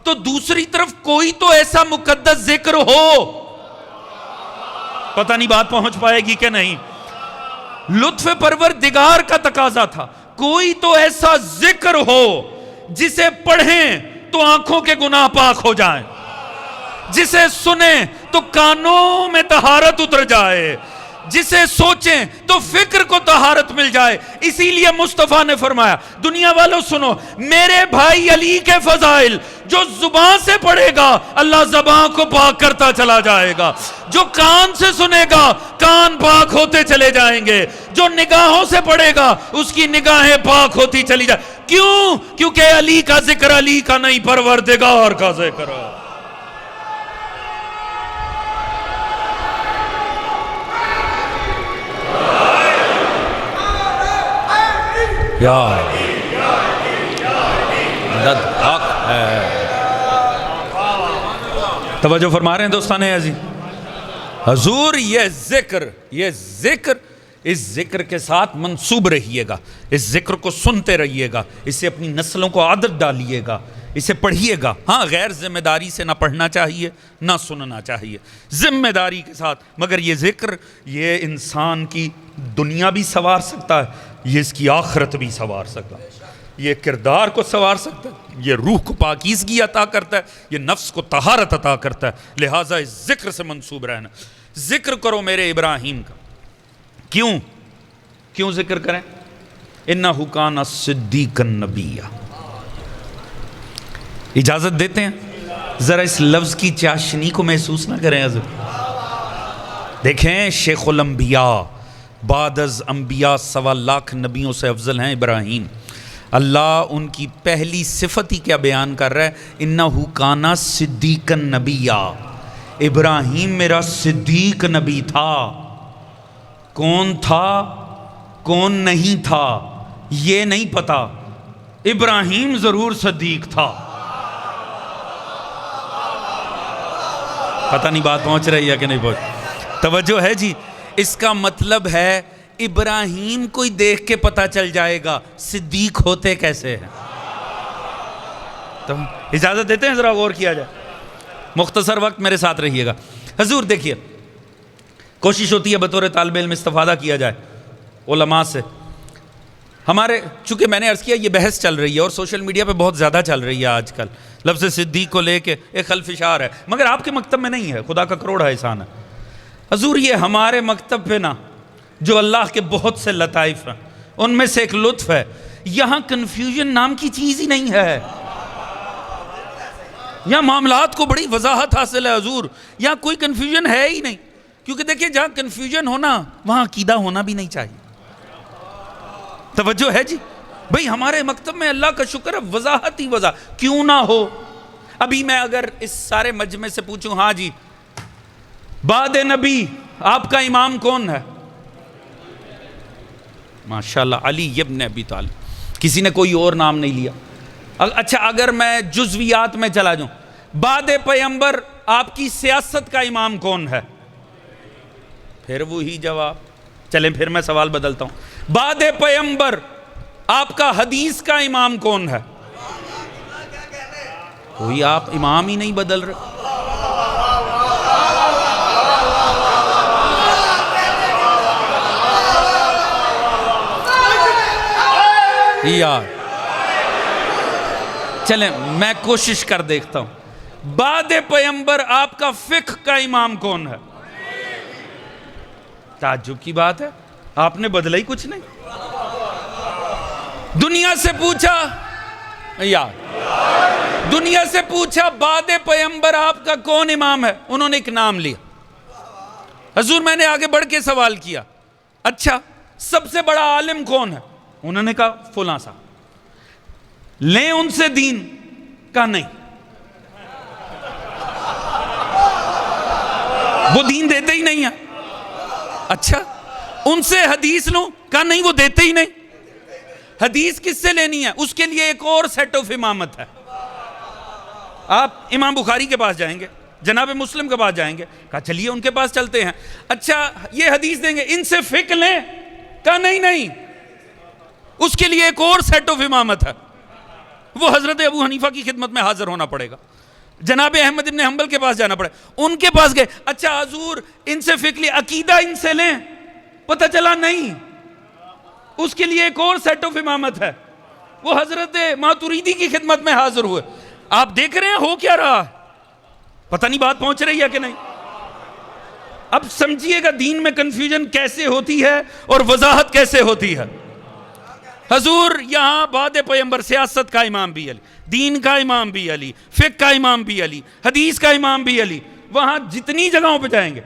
تو دوسری طرف کوئی تو ایسا مقدس ذکر ہو. پتہ نہیں بات پہنچ پائے گی کہ نہیں. لطف پروردگار کا تقاضا تھا کوئی تو ایسا ذکر ہو جسے پڑھیں تو آنکھوں کے گناہ پاک ہو جائیں، جسے سنیں تو کانوں میں طہارت اتر جائے، جسے سوچیں تو فکر کو طہارت مل جائے. اسی لیے مصطفیٰ نے فرمایا دنیا والوں سنو، میرے بھائی علی کے فضائل جو زبان سے پڑھے گا اللہ زبان کو پاک کرتا چلا جائے گا، جو کان سے سنے گا کان پاک ہوتے چلے جائیں گے، جو نگاہوں سے پڑھے گا اس کی نگاہیں پاک ہوتی چلی جائیں. کیوں؟ کیونکہ علی کا ذکر علی کا نہیں، پروردگار کا ذکر ہے. یا مدد حق ہے. توجہ فرما رہے ہیں دوستان عزیز. حضور یہ ذکر اس ذکر کے ساتھ منسوب رہیے گا، اس ذکر کو سنتے رہیے گا، اسے اپنی نسلوں کو عادت ڈالیے گا، اسے پڑھیے گا. ہاں غیر ذمہ داری سے نہ پڑھنا چاہیے نہ سننا چاہیے، ذمہ داری کے ساتھ. مگر یہ ذکر یہ انسان کی دنیا بھی سنوار سکتا ہے، یہ اس کی آخرت بھی سنوار سکتا ہے، یہ کردار کو سنوار سکتا ہے، یہ روح کو پاکیزگی عطا کرتا ہے، یہ نفس کو طہارت عطا کرتا ہے. لہٰذا اس ذکر سے منسوب رہنا. ذکر کرو میرے ابراہیم کا. کیوں ذکر کریں؟ انہ کان صدیقا نبیّا. اجازت دیتے ہیں ذرا اس لفظ کی چاشنی کو محسوس نہ کریں. حضرت دیکھیں شیخ الانبیاء، بعد از انبیاء 1.25 لاکھ نبیوں سے افضل ہیں ابراہیم. اللہ ان کی پہلی صفت ہی کیا بیان کر رہا ہے؟ انہ کان صدیقا نبیّا. ابراہیم میرا صدیق نبی تھا. کون تھا کون نہیں تھا یہ نہیں پتا، ابراہیم ضرور صدیق تھا. پتہ نہیں بات پہنچ رہی ہے کہ نہیں پہنچ. توجہ ہے جی. اس کا مطلب ہے ابراہیم کو ہی دیکھ کے پتہ چل جائے گا صدیق ہوتے کیسے ہیں. تو اجازت دیتے ہیں ذرا غور کیا جائے. مختصر وقت میرے ساتھ رہیے گا. حضور دیکھیے کوشش ہوتی ہے بطور طالب علم استفادہ کیا جائے علماء سے. ہمارے چونکہ میں نے عرض کیا یہ بحث چل رہی ہے اور سوشل میڈیا پہ بہت زیادہ چل رہی ہے آج کل، لفظ صدیق کو لے کے ایک خلفشار ہے، مگر آپ کے مکتب میں نہیں ہے، خدا کا کروڑا احسان ہے. حضور یہ ہمارے مکتب پہ نا جو اللہ کے بہت سے لطائف ہیں ان میں سے ایک لطف ہے، یہاں کنفیوژن نام کی چیز ہی نہیں ہے. یہاں معاملات کو بڑی وضاحت حاصل ہے حضور، یہاں کوئی کنفیوژن ہے ہی نہیں. کیونکہ دیکھیں جہاں کنفیوژن ہونا وہاں عقیدہ ہونا بھی نہیں چاہیے. توجہ ہے جی. بھئی ہمارے مکتب میں اللہ کا شکر ہے وضاحت ہی وضاحت کیوں نہ ہو. ابھی میں اگر اس سارے مجمع سے پوچھوں ہاں جی بعد نبی آپ کا امام کون ہے؟ ماشاءاللہ علی ابن ابی طالب. کسی نے کوئی اور نام نہیں لیا. اچھا اگر میں جزویات میں چلا جاؤں، بعد پیغمبر آپ کی سیاست کا امام کون ہے؟ پھر وہی جواب. چلیں پھر میں سوال بدلتا ہوں، بعد پیغمبر آپ کا حدیث کا امام کون ہے؟ کوئی آپ امام ہی نہیں بدل رہے. یار چلیں میں کوشش کر دیکھتا ہوں، بعد پیغمبر آپ کا فقہ کا امام کون ہے؟ تعجب کی بات ہے، آپ نے بدلا ہی کچھ نہیں. دنیا سے پوچھا یار، دنیا سے پوچھا بعد پیغمبر آپ کا کون امام ہے، انہوں نے ایک نام لیا. حضور میں نے آگے بڑھ کے سوال کیا، اچھا سب سے بڑا عالم کون ہے؟ انہوں نے کہا فلاں صاحب۔ لیں ان سے دین؟ کہا نہیں، وہ دین دیتے ہی نہیں ہیں۔ اچھا ان سے حدیث لوں؟ کہا نہیں، وہ دیتے ہی نہیں۔ حدیث کس سے لینی ہے؟ اس کے لیے ایک اور سیٹ آف امامت ہے۔ آپ امام بخاری کے پاس جائیں گے، جناب مسلم کے پاس جائیں گے، کہا چلیے ان کے پاس چلتے ہیں۔ اچھا یہ حدیث دیں گے، ان سے فقہ لیں؟ کہا نہیں نہیں، اس کے لیے ایک اور سیٹ آف امامت ہے، وہ حضرت ابو حنیفہ کی خدمت میں حاضر ہونا پڑے گا، جناب احمد ابن حنبل کے پاس جانا پڑے، ان کے پاس گئے۔ اچھا حضور ان سے فقہ لیں، عقیدہ ان سے لیں؟ پتہ چلا نہیں، اس کے لیے ایک اور سیٹ آف امامت ہے، وہ حضرت ماتوریدی کی خدمت میں حاضر ہوئے۔ آپ دیکھ رہے ہیں ہو کیا رہا ہے؟ پتہ نہیں بات پہنچ رہی ہے کہ نہیں؟ اب سمجھیے گا دین میں کنفیوژن کیسے ہوتی ہے اور وضاحت کیسے ہوتی ہے۔ حضور یہاں بعد پیغمبر سیاست کا امام بھی علی، دین کا امام بھی علی، فقہ کا امام بھی علی، حدیث کا امام بھی علی۔ وہاں جتنی جگہوں پہ جائیں گے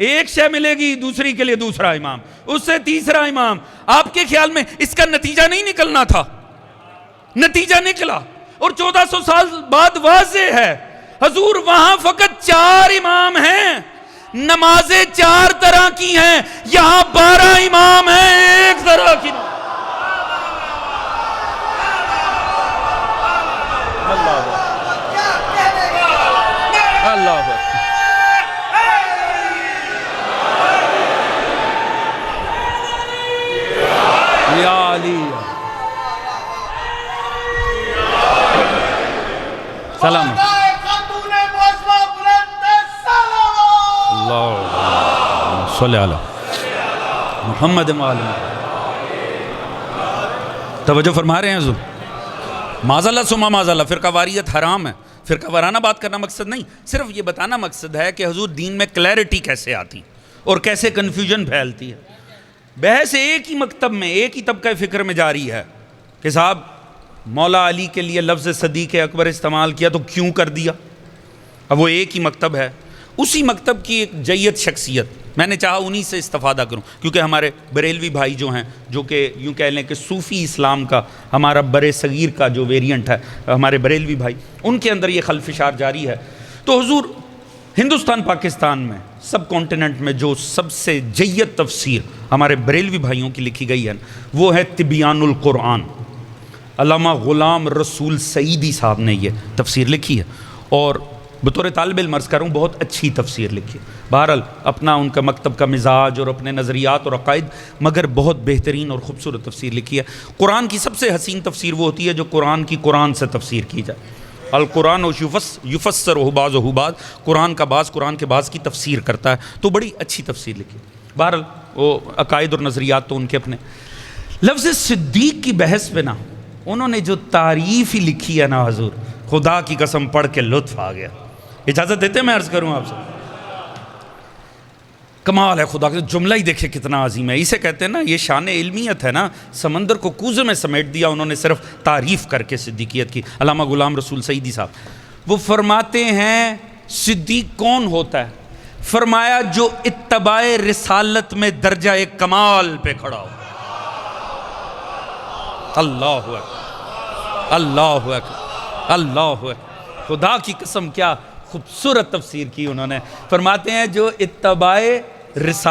ایک شے ملے گی، دوسری کے لیے دوسرا امام، اس سے تیسرا امام۔ آپ کے خیال میں اس کا نتیجہ نہیں نکلنا تھا؟ نتیجہ نکلا، اور 1400 سال بعد واضح ہے۔ حضور وہاں فقط 4 امام ہیں، نمازیں 4 طرح کی ہیں، یہاں 12 امام ہیں ایک طرح کی۔ اللہ یا علی سلام اللہ صلی علی محمد توجہ فرما رہے ہیں حضور؟ معاذ اللہ ثم معاذ اللہ، فرقہ واریت حرام ہے۔ فرقہ وارانہ بات کرنا مقصد نہیں، صرف یہ بتانا مقصد ہے کہ حضور دین میں کلیئرٹی کیسے آتی اور کیسے کنفیوژن پھیلتی ہے۔ بحث ایک ہی مکتب میں، ایک ہی طبقہ فکر میں جاری ہے کہ صاحب مولا علی کے لیے لفظ صدیق اکبر استعمال کیا تو کیوں کر دیا؟ اب وہ ایک ہی مکتب ہے، اسی مکتب کی ایک جیت شخصیت، میں نے چاہا انہی سے استفادہ کروں، کیونکہ ہمارے بریلوی بھائی جو ہیں، جو کہ یوں کہہ لیں کہ صوفی اسلام کا ہمارا بر صغیر کا جو ویریئنٹ ہے، ہمارے بریلوی بھائی، ان کے اندر یہ خلفشار جاری ہے۔ تو حضور ہندوستان پاکستان میں سب کانٹیننٹ میں جو سب سے جیت تفسیر ہمارے بریلوی بھائیوں کی لکھی گئی ہے وہ ہے تبیان القرآن۔ علامہ غلام رسول سعیدی صاحب نے یہ تفسیر لکھی ہے، اور بطور طالب علم عرض کروں بہت اچھی تفسیر لکھی ہے۔ بہرحال اپنا ان کا مکتب کا مزاج اور اپنے نظریات اور عقائد، مگر بہت بہترین اور خوبصورت تفسیر لکھی ہے۔ قرآن کی سب سے حسین تفسیر وہ ہوتی ہے جو قرآن کی قرآن سے تفسیر کی جائے۔ القرآن یفسرہ بعضہ بعض، قرآن کا بعض قرآن کے بعض کی تفسیر کرتا ہے، تو بڑی اچھی تفسیر لکھی۔ بہرحال وہ عقائد اور نظریات تو ان کے اپنے۔ لفظ صدیق کی بحث پہ نا انہوں نے جو تعریف ہی لکھی ہے نا حضور، خدا کی قسم پڑھ کے لطف آ گیا۔ اجازت دیتے میں عرض کروں آپ سے؟ کمال ہے خدا کا، جملہ ہی دیکھے کتنا عظیم ہے۔ اسے کہتے ہیں نا، یہ شان علمیت ہے نا، سمندر کو کوزے میں سمیٹ دیا انہوں نے صرف تعریف کر کے صدیقیت کی۔ علامہ غلام رسول سعیدی صاحب وہ فرماتے ہیں صدیق کون ہوتا ہے؟ فرمایا جو اتباع رسالت میں درجہ کمال پہ کھڑا ہو۔ اللہ اکبر، اللہ اکبر، اللہ اکبر، خدا کی قسم کیا خوبصورت تفسیر کی انہوں نے۔ فرماتے ہیں جو اتباع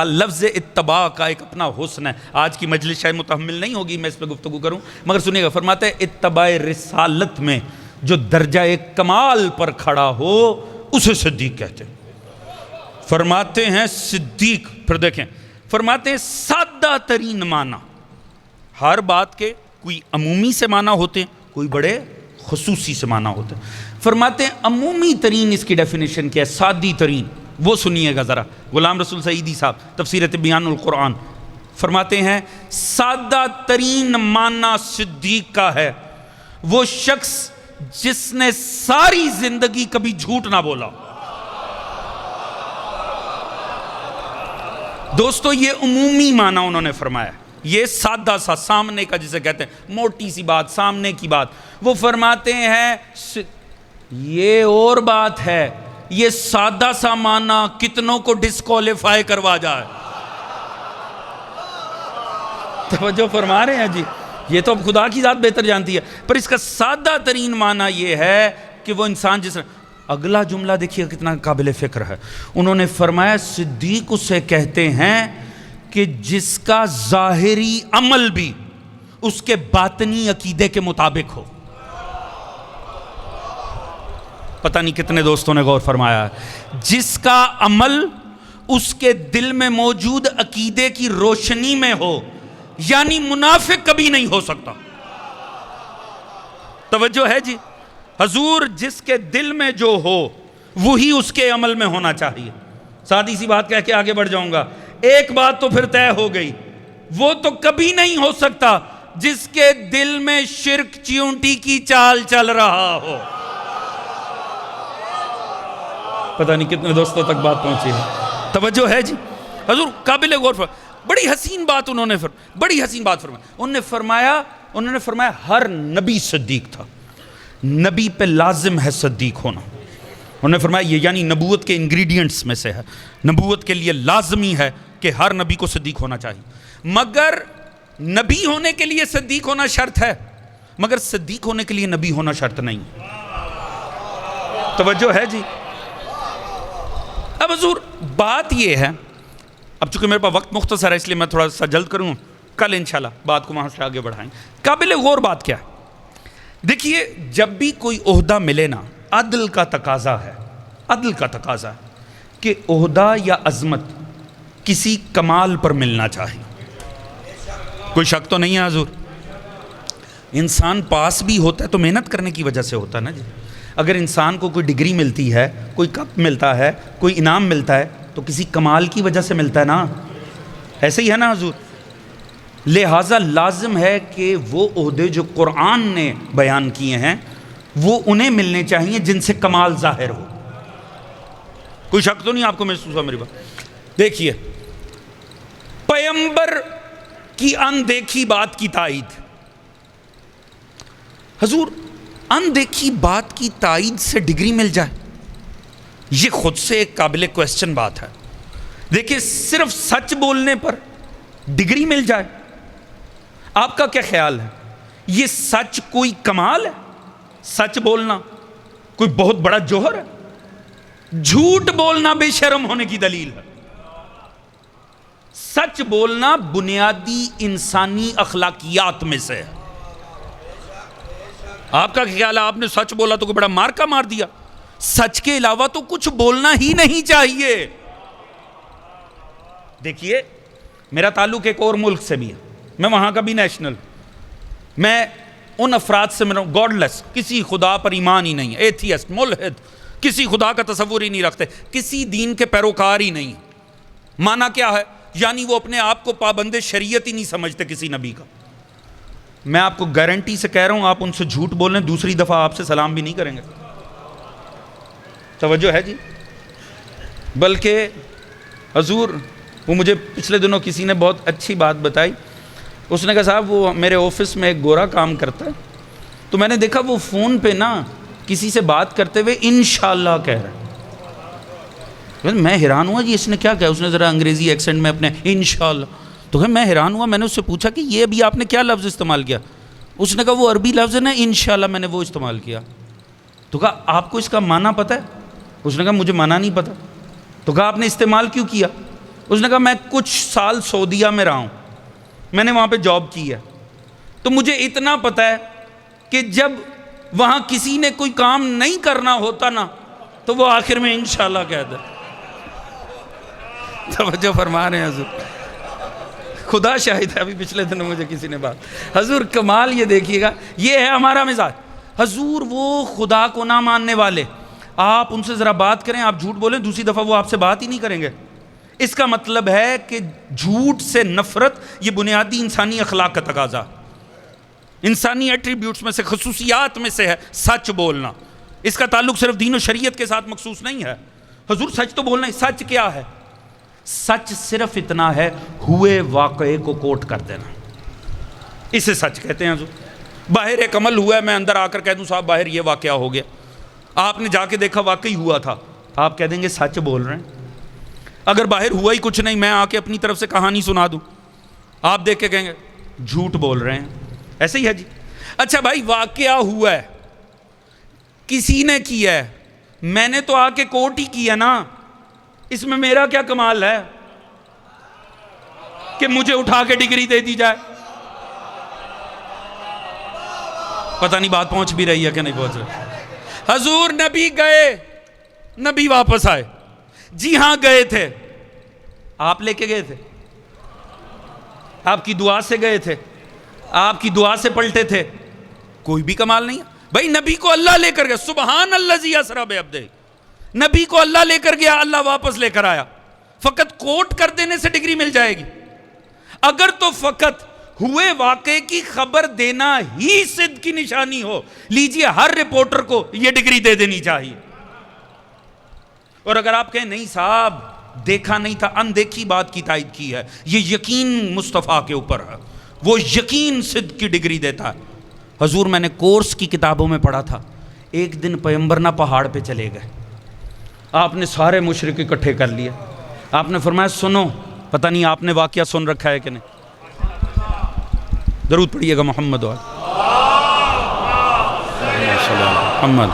لفظ اتباع کا ایک اپنا حسن ہے۔ آج کی مجلس شاید متحمل نہیں ہوگی میں اس پہ گفتگو کروں، مگر سنیے گا۔ فرماتے ہیں اتباع رسالت میں جو درجہ کمال پر کھڑا ہو اسے صدیق کہتے ہیں۔ فرماتے ہیں صدیق، پھر دیکھیں فرماتے ہیں سادہ ترین معنی، ہر بات کے کوئی عمومی سے معنی ہوتے ہیں، کوئی بڑے خصوصی سے معنی ہوتے ہیں۔ فرماتے ہیں عمومی ترین اس کی ڈیفینیشن کیا ہے، سادی ترین، وہ سنیے گا ذرا۔ غلام رسول سعیدی صاحب تفسیر تبیان القرآن فرماتے ہیں سادہ ترین معنی صدیق کا ہے وہ شخص جس نے ساری زندگی کبھی جھوٹ نہ بولا۔ دوستو یہ عمومی معنی انہوں نے فرمایا، یہ سادہ سا سامنے کا جسے کہتے ہیں موٹی سی بات، سامنے کی بات۔ وہ فرماتے ہیں یہ اور بات ہے یہ سادہ سا معنی کتنوں کو ڈسکوالیفائی کروا جائے. توجہ فرما رہے ہیں جی؟ یہ تو اب خدا کی ذات بہتر جانتی ہے، پر اس کا سادہ ترین معنی یہ ہے کہ وہ انسان جس. اگلا جملہ دیکھیے کتنا قابل فکر ہے. انہوں نے فرمایا صدیق اسے کہتے ہیں کہ جس کا ظاہری عمل بھی اس کے باطنی عقیدے کے مطابق ہو. پتہ نہیں کتنے دوستوں نے غور فرمایا ہے. جس کا عمل اس کے دل میں موجود عقیدے کی روشنی میں ہو، یعنی منافق کبھی نہیں ہو سکتا. توجہ ہے جی؟ حضور جس کے دل میں جو ہو وہی اس کے عمل میں ہونا چاہیے. سادی سی بات کہہ کے آگے بڑھ جاؤں گا. ایک بات تو پھر طے ہو گئی، وہ تو کبھی نہیں ہو سکتا جس کے دل میں شرک چیونٹی کی چال چل رہا ہو. پتہ نہیں کتنے دوستوں تک بات پہنچی ہے. توجہ ہے جی؟ حضور قابل غور بڑی حسین بات انہوں نے بڑی حسین بات فرمائی. انہوں نے فرمایا ہر نبی صدیق تھا. نبی پہ لازم ہے صدیق ہونا. انہوں نے فرمایا یہ یعنی نبوت کے انگریڈینٹس میں سے ہے. نبوت کے لیے لازمی ہے کہ ہر نبی کو صدیق ہونا چاہیے. مگر نبی ہونے کے لیے صدیق ہونا شرط ہے، مگر صدیق ہونے کے لیے نبی ہونا شرط نہیں. توجہ ہے جی؟ اب حضور بات یہ ہے، اب چونکہ میرے پاس وقت مختصر ہے اس لیے میں تھوڑا سا جلد کروں، کل انشاءاللہ بات کو وہاں سے آگے بڑھائیں. قابل غور بات کیا ہے؟ دیکھیے جب بھی کوئی عہدہ ملے نا، عدل کا تقاضا ہے. عدل کا تقاضا ہے کہ عہدہ یا عظمت کسی کمال پر ملنا چاہیے. کوئی شک تو نہیں ہے حضور؟ انسان پاس بھی ہوتا ہے تو محنت کرنے کی وجہ سے ہوتا ہے نا جی. اگر انسان کو کوئی ڈگری ملتی ہے، کوئی کپ ملتا ہے، کوئی انعام ملتا ہے تو کسی کمال کی وجہ سے ملتا ہے نا. ایسے ہی ہے نا حضور؟ لہٰذا لازم ہے کہ وہ عہدے جو قرآن نے بیان کیے ہیں وہ انہیں ملنے چاہیے جن سے کمال ظاہر ہو. کوئی شک تو نہیں آپ کو محسوس ہوا میری بات؟ دیکھیے پیغمبر کی اندیکھی بات کی تائید. حضور اندیکھی بات کی تائید سے ڈگری مل جائے، یہ خود سے ایک قابل کوسچن بات ہے. دیکھیے صرف سچ بولنے پر ڈگری مل جائے، آپ کا کیا خیال ہے؟ یہ سچ کوئی کمال ہے؟ سچ بولنا کوئی بہت بڑا جوہر ہے؟ جھوٹ بولنا بے شرم ہونے کی دلیل ہے. سچ بولنا بنیادی انسانی اخلاقیات میں سے ہے. آپ کا خیال ہے آپ نے سچ بولا تو کوئی بڑا مارکا مار دیا؟ سچ کے علاوہ تو کچھ بولنا ہی نہیں چاہیے. دیکھیے میرا تعلق ایک اور ملک سے بھی ہے، میں وہاں کا بھی نیشنل. میں ان افراد سے ملوں گاڈ لیس، کسی خدا پر ایمان ہی نہیں ہے، ایتھیسٹ، ملحد، کسی خدا کا تصور ہی نہیں رکھتے، کسی دین کے پیروکار ہی نہیں. معنی کیا ہے؟ یعنی وہ اپنے آپ کو پابند شریعت ہی نہیں سمجھتے کسی نبی کا. میں آپ کو گارنٹی سے کہہ رہا ہوں آپ ان سے جھوٹ بولیں دوسری دفعہ آپ سے سلام بھی نہیں کریں گے. توجہ ہے جی؟ بلکہ حضور وہ مجھے پچھلے دنوں کسی نے بہت اچھی بات بتائی. اس نے کہا صاحب وہ میرے آفس میں ایک گورا کام کرتا ہے، تو میں نے دیکھا وہ فون پہ نا کسی سے بات کرتے ہوئے انشاءاللہ کہہ رہا ہے. میں حیران ہوا جی اس نے کیا کہا. اس نے ذرا انگریزی ایکسنٹ میں اپنے انشاءاللہ، تو میں حیران ہوا. میں نے اس سے پوچھا کہ یہ ابھی آپ نے کیا لفظ استعمال کیا؟ اس نے کہا وہ عربی لفظ ہے نا انشاءاللہ، میں نے وہ استعمال کیا. تو کہا آپ کو اس کا معنی پتہ ہے؟ اس نے کہا مجھے معنی نہیں پتہ. تو کہا آپ نے استعمال کیوں کیا؟ اس نے کہا میں کچھ سال سعودیہ میں رہا ہوں، میں نے وہاں پہ جاب کی ہے، تو مجھے اتنا پتہ ہے کہ جب وہاں کسی نے کوئی کام نہیں کرنا ہوتا نا تو وہ آخر میں انشاءاللہ کہتا ہے. توجہ فرما رہے ہیں حضور؟ خدا شاہد ہے ابھی پچھلے دنوں مجھے کسی نے بات. حضور کمال یہ دیکھیے گا، یہ ہے ہمارا مزاج. حضور وہ خدا کو نہ ماننے والے، آپ ان سے ذرا بات کریں، آپ جھوٹ بولیں، دوسری دفعہ وہ آپ سے بات ہی نہیں کریں گے. اس کا مطلب ہے کہ جھوٹ سے نفرت یہ بنیادی انسانی اخلاق کا تقاضا، انسانی ایٹریبیوٹس میں سے، خصوصیات میں سے ہے سچ بولنا. اس کا تعلق صرف دین و شریعت کے ساتھ مخصوص نہیں ہے. حضور سچ تو بولنا ہے. سچ کیا ہے؟ سچ صرف اتنا ہے ہوئے واقعے کو کوٹ کر دینا، اسے سچ کہتے ہیں. حضور باہر ایک عمل ہوا ہے، میں اندر آ کر کہہ دوں صاحب باہر یہ واقعہ ہو گیا، آپ نے جا کے دیکھا واقعی ہوا تھا، آپ کہہ دیں گے سچ بول رہے ہیں. اگر باہر ہوا ہی کچھ نہیں, میں آ کے اپنی طرف سے کہانی سنا دوں, آپ دیکھ کے کہیں گے جھوٹ بول رہے ہیں. ایسے ہی ہے جی. اچھا بھائی واقعہ ہوا ہے, کسی نے کیا ہے, میں نے تو آ کے کوٹ ہی کیا نا, اس میں میرا کیا کمال ہے کہ مجھے اٹھا کے ڈگری دے دی جائے؟ پتہ نہیں بات پہنچ بھی رہی ہے کہ نہیں پہنچ رہی. حضور نبی گئے, نبی واپس آئے. جی ہاں گئے تھے, آپ لے کے گئے تھے, آپ کی دعا سے گئے تھے, آپ کی دعا سے پلٹے تھے, کوئی بھی کمال نہیں ہے بھائی. نبی کو اللہ لے کر گیا, سبحان الذی اسری بعبدہ, نبی کو اللہ لے کر گیا, اللہ واپس لے کر آیا. فقط کوٹ کر دینے سے ڈگری مل جائے گی؟ اگر تو فقط ہوئے واقعے کی خبر دینا ہی صدق کی نشانی ہو, لیجئے ہر رپورٹر کو یہ ڈگری دے دینی چاہیے. اور اگر آپ کہیں نہیں صاحب دیکھا نہیں تھا, اندیکھی بات کی تائید کی ہے, یہ یقین مصطفیٰ کے اوپر ہے, وہ یقین صدق کی ڈگری دیتا ہے. حضور میں نے کورس کی کتابوں میں پڑھا تھا, ایک دن پیغمبر نہ پہاڑ پہ چلے گئے, آپ نے سارے مشرک اکٹھے کر لیے, آپ نے فرمایا سنو, پتہ نہیں آپ نے واقعہ سن رکھا ہے کہ نہیں, درود پڑھیے گا محمد محمد.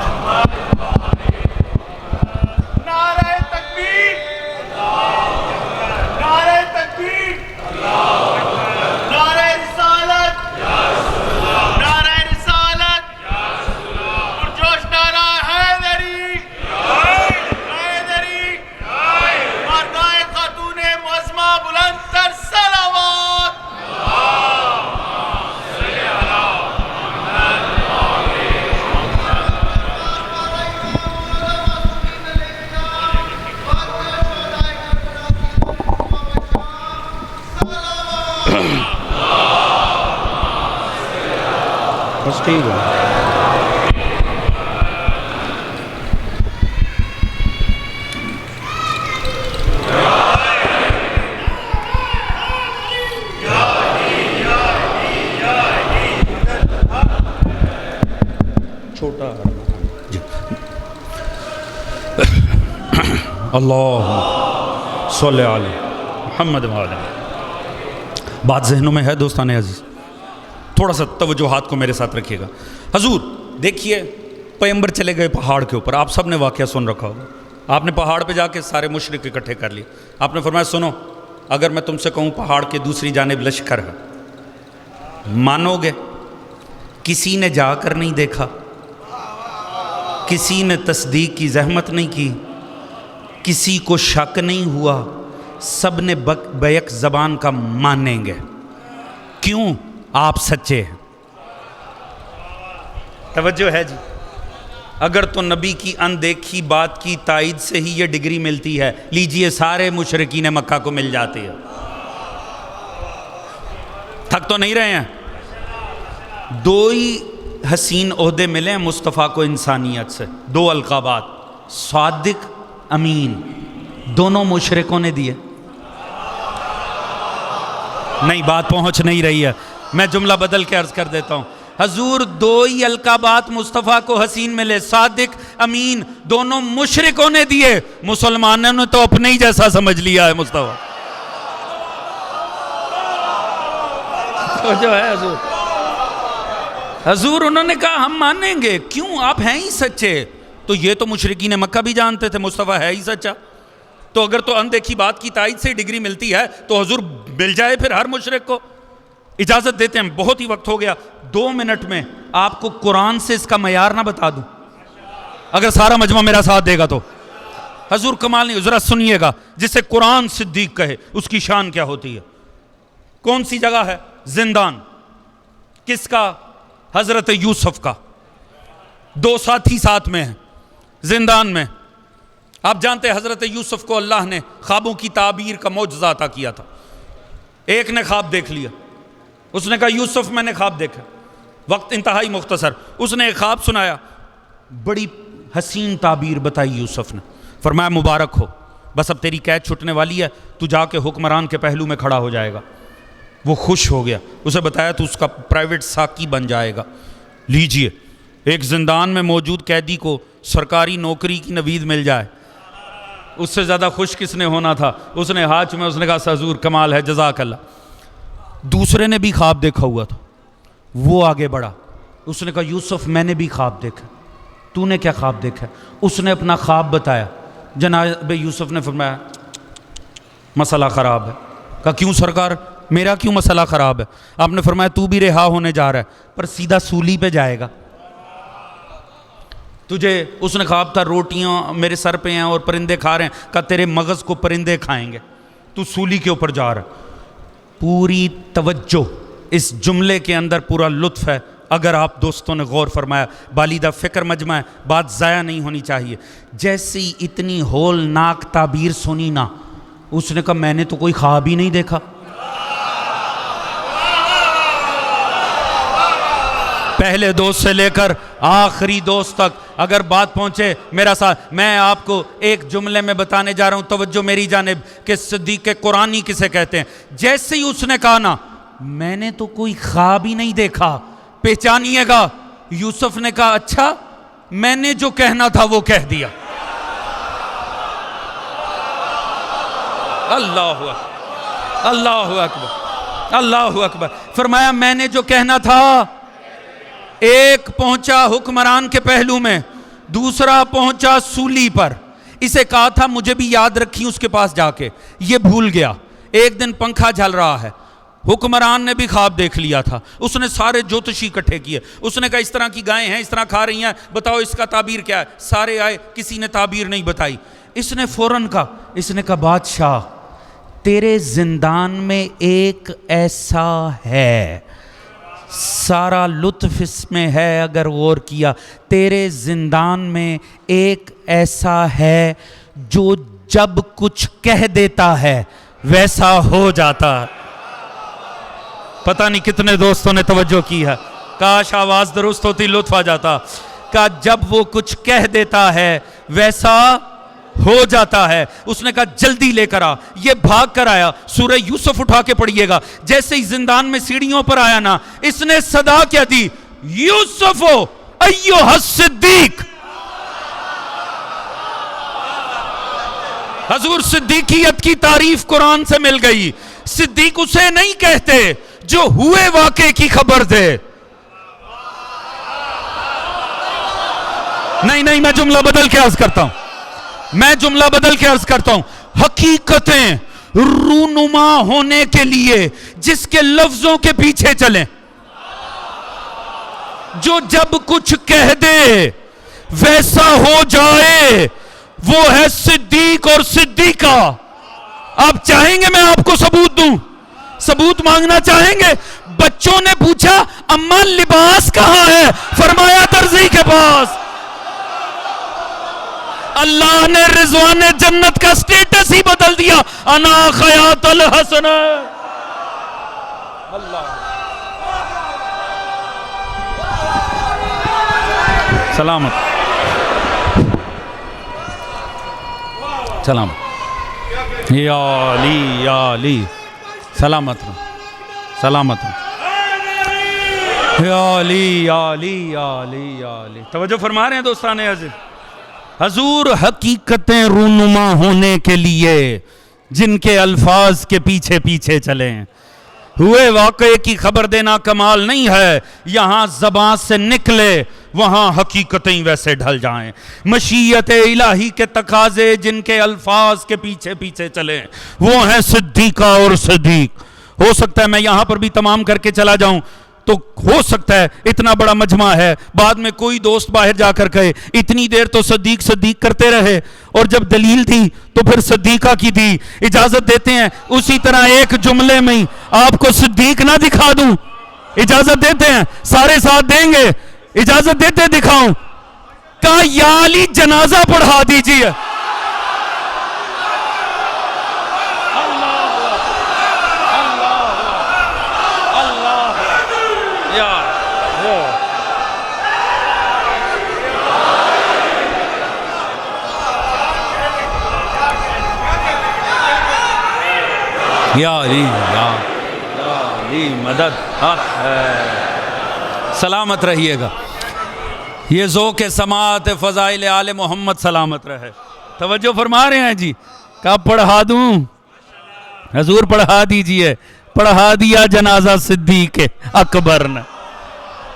ٹھیک ہے. چھوٹا جی. اللہ صلی علی محمد وعلی. بات ذہنوں میں ہے دوستان عزیز, تھوڑا سا توجہات کو میرے ساتھ رکھیے گا. حضور دیکھیے پیغمبر چلے گئے پہاڑ کے اوپر, آپ سب نے واقعہ سن رکھا ہوگا, آپ نے پہاڑ پہ جا کے سارے مشرک اکٹھے کر لیے. آپ نے فرمایا سنو, اگر میں تم سے کہوں پہاڑ کے دوسری جانب لشکر ہے, مانو گے؟ کسی نے جا کر نہیں دیکھا, کسی نے تصدیق کی زحمت نہیں کی, کسی کو شک نہیں ہوا, سب نے بیک زبان کا مانیں گے. کیوں؟ آپ سچے ہیں. توجہ ہے جی. اگر تو نبی کی اندیکھی بات کی تائید سے ہی یہ ڈگری ملتی ہے, لیجئے سارے مشرکین مکہ کو مل جاتی ہے. تھک تو نہیں رہے ہیں؟ دو ہی حسین عہدے ملے ہیں مصطفیٰ کو انسانیت سے, دو القابات, صادق امین, دونوں مشرکوں نے دیے. نہیں بات پہنچ نہیں رہی ہے, میں جملہ بدل کے عرض کر دیتا ہوں. حضور دو ہی القابات مصطفیٰ کو حسین ملے, صادق امین, دونوں مشرکوں نے دیے, مسلمانوں نے تو اپنے ہی جیسا سمجھ لیا ہے مصطفیٰ. تو جو ہے حضور انہوں نے کہا ہم مانیں گے, کیوں؟ آپ ہیں ہی سچے. تو یہ تو مشرکین مکہ بھی جانتے تھے مصطفیٰ ہے ہی سچا. تو اگر تو اندیکھی بات کی تائید سے ڈگری ملتی ہے تو حضور مل جائے پھر ہر مشرک کو. اجازت دیتے ہیں, بہت ہی وقت ہو گیا, 2 منٹ میں آپ کو قرآن سے اس کا معیار نہ بتا دوں, اگر سارا مجمع میرا ساتھ دے گا تو. حضور کمال نہیں, ذرا سنیے گا, جسے قرآن صدیق کہے اس کی شان کیا ہوتی ہے. کون سی جگہ ہے؟ زندان. کس کا؟ حضرت یوسف کا. 2 ساتھی ساتھ میں ہیں زندان میں. آپ جانتے ہیں حضرت یوسف کو اللہ نے خوابوں کی تعبیر کا معجزہ عطا کیا تھا. ایک نے خواب دیکھ لیا, اس نے کہا یوسف میں نے خواب دیکھا, وقت انتہائی مختصر, اس نے ایک خواب سنایا, بڑی حسین تعبیر بتائی یوسف نے. فرمایا مبارک ہو, بس اب تیری قید چھٹنے والی ہے, تو جا کے حکمران کے پہلو میں کھڑا ہو جائے گا. وہ خوش ہو گیا, اسے بتایا تو اس کا پرائیویٹ ساقی بن جائے گا. لیجئے ایک زندان میں موجود قیدی کو سرکاری نوکری کی نوید مل جائے, اس سے زیادہ خوش کس نے ہونا تھا؟ اس نے ہاتھ میں، اس نے کہا حضور کمال ہے، جزاک اللہ۔ دوسرے نے بھی خواب دیکھا ہوا تھا، وہ آگے بڑھا، اس نے کہا یوسف میں نے بھی خواب دیکھا، تو نے کیا خواب دیکھا؟ اس نے اپنا خواب بتایا۔ جناب یوسف نے فرمایا مسئلہ خراب ہے۔ کہا کیوں سرکار، میرا کیوں مسئلہ خراب ہے؟ آپ نے فرمایا تو بھی رہا ہونے جا رہا ہے، پر سیدھا سولی پہ جائے گا تجھے۔ اس نے خواب تھا روٹیاں میرے سر پہ ہیں اور پرندے کھا رہے ہیں، کہا تیرے مغز کو پرندے کھائیں گے، تو سولی کے اوپر جا رہا ہے۔ پوری توجہ اس جملے کے اندر، پورا لطف ہے۔ اگر آپ دوستوں نے غور فرمایا، بالیدہ فکر مجمع ہے، بات ضائع نہیں ہونی چاہیے۔ جیسی اتنی ہولناک تعبیر سنی نا، اس نے کہا میں نے تو کوئی خواب ہی نہیں دیکھا۔ پہلے دوست سے لے کر آخری دوست تک اگر بات پہنچے میرا ساتھ، میں آپ کو ایک جملے میں بتانے جا رہا ہوں، توجہ میری جانب، کہ صدیق قرآنی کسے کہتے ہیں۔ جیسے ہی اس نے کہا نا میں نے تو کوئی خواب ہی نہیں دیکھا، پہچانیے گا، یوسف نے کہا اچھا میں نے جو کہنا تھا وہ کہہ دیا۔ اللہ اکبر، اللہ اکبر، اللہ اکبر۔ فرمایا میں نے جو کہنا تھا، ایک پہنچا حکمران کے پہلو میں، دوسرا پہنچا سولی پر۔ اسے کہا تھا مجھے بھی یاد رکھی اس کے پاس جا کے، یہ بھول گیا۔ ایک دن پنکھا جھل رہا ہے، حکمران نے بھی خواب دیکھ لیا تھا، اس نے سارے جوتشی اکٹھے کیے، اس نے کہا اس طرح کی گائیں ہیں، اس طرح کھا رہی ہیں، بتاؤ اس کا تعبیر کیا ہے؟ سارے آئے، کسی نے تعبیر نہیں بتائی۔ اس نے فوراً کہا، اس نے کہا بادشاہ تیرے زندان میں ایک ایسا ہے، سارا لطف اس میں ہے اگر غور کیا، تیرے زندان میں ایک ایسا ہے جو جب کچھ کہہ دیتا ہے ویسا ہو جاتا ہے۔ پتہ نہیں کتنے دوستوں نے توجہ کی ہے، کاش آواز درست ہوتی لطف آ جاتا۔ کہا جب وہ کچھ کہہ دیتا ہے ویسا ہو جاتا ہے۔ اس نے کہا جلدی لے کر آ۔ یہ بھاگ کر آیا، سورہ یوسف اٹھا کے پڑھیے گا۔ جیسے ہی زندان میں سیڑھیوں پر آیا نا، اس نے صدا کیا دی، یوسف ایھا الصدیق۔ حضور صدیقیت کی تعریف قرآن سے مل گئی۔ صدیق اسے نہیں کہتے جو ہوئے واقعے کی خبر دے، نہیں میں جملہ بدل کے عرض کرتا ہوں، حقیقتیں رونما ہونے کے لیے جس کے لفظوں کے پیچھے چلیں، جو جب کچھ کہہ دے ویسا ہو جائے، وہ ہے صدیق اور صدیقہ۔ آپ چاہیں گے میں آپ کو ثبوت دوں؟ ثبوت مانگنا چاہیں گے؟ بچوں نے پوچھا اماں لباس کہاں ہے؟ فرمایا درزی کے پاس۔ اللہ نے رضوان جنت کا سٹیٹس ہی بدل دیا، انا خیاط الحسن۔ اللہ سلامت سلامت، یا علی یا علی، سلامت رہو سلامت رہو، یا علی یا علی یا علی یا علی۔ توجہ فرما رہے ہیں دوستان عزیز؟ حضور حقیقتیں رونما ہونے کے لیے جن کے الفاظ کے پیچھے پیچھے چلیں، ہوئے واقعے کی خبر دینا کمال نہیں ہے، یہاں زبان سے نکلے وہاں حقیقتیں ویسے ڈھل جائیں۔ مشیت الہی کے تقاضے جن کے الفاظ کے پیچھے پیچھے چلیں، وہ ہیں صدیقہ اور صدیق۔ ہو سکتا ہے میں یہاں پر بھی تمام کر کے چلا جاؤں تو ہو سکتا ہے اتنا بڑا مجمع ہے، بعد میں کوئی دوست باہر جا کر کہے اتنی دیر تو صدیق صدیق کرتے رہے اور جب دلیل تھی تو پھر صدیقہ کی دی۔ اجازت دیتے ہیں اسی طرح ایک جملے میں آپ کو صدیق نہ دکھا دوں؟ اجازت دیتے ہیں؟ سارے ساتھ دیں گے؟ اجازت دیتے دکھاؤں؟ کہا یا علی جنازہ پڑھا دیجئے۔ یا علی یا علی مدد، سلامت رہیے گا۔ یہ ذوق سماعت فضائل آل محمد سلامت رہے۔ توجہ فرما رہے ہیں جی. کہا پڑھا دوں؟ حضور پڑھا دیجئے. پڑھا دیا جنازہ صدیق اکبر نے.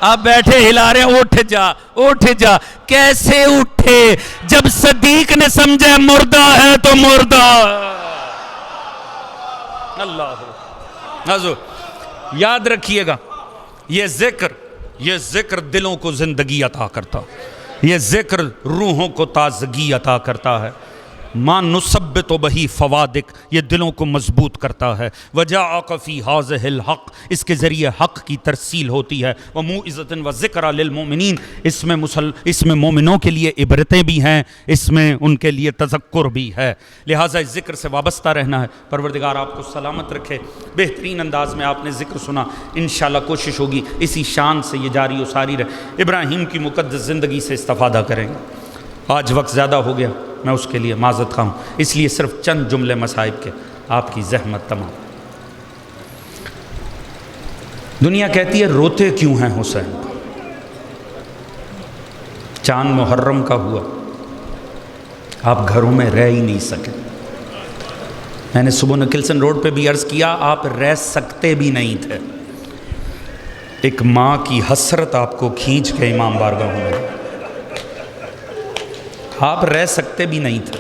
آپ بیٹھے ہلا رہے ہیں اٹھ جا اٹھ جا. کیسے اٹھے جب صدیق نے سمجھا مردہ ہے تو مردہ. اللہ حضور یاد رکھیے گا یہ ذکر دلوں کو زندگی عطا کرتا، یہ ذکر روحوں کو تازگی عطا کرتا ہے. ما نثبت بہی فوادق، یہ دلوں کو مضبوط کرتا ہے. وجاءک فی ھذہ الحق، اس کے ذریعے حق کی ترسیل ہوتی ہے. وموعظۃ وذکری للمؤمنین، اس میں مومنوں کے لیے عبرتیں بھی ہیں، اس میں ان کے لیے تذکر بھی ہے. لہٰذا اس ذکر سے وابستہ رہنا ہے. پروردگار آپ کو سلامت رکھے. بہترین انداز میں آپ نے ذکر سنا. انشاءاللہ کوشش ہوگی اسی شان سے یہ جاری و ساری رہے. ابراہیم کی مقدس زندگی سے استفادہ کریں گے. آج وقت زیادہ ہو گیا، میں اس کے لیے معذرت خواہ ہوں، اس لیے صرف چند جملے مصائب کے. آپ کی زحمت تمام. دنیا کہتی ہے روتے کیوں ہیں حسین کو؟ چاند محرم کا ہوا، آپ گھروں میں رہ ہی نہیں سکے. میں نے صبح نکلسن روڈ پہ بھی عرض کیا، آپ رہ سکتے بھی نہیں تھے. ایک ماں کی حسرت آپ کو کھینچ کے امام بارگاہوں میں، آپ رہ سکتے بھی نہیں تھے.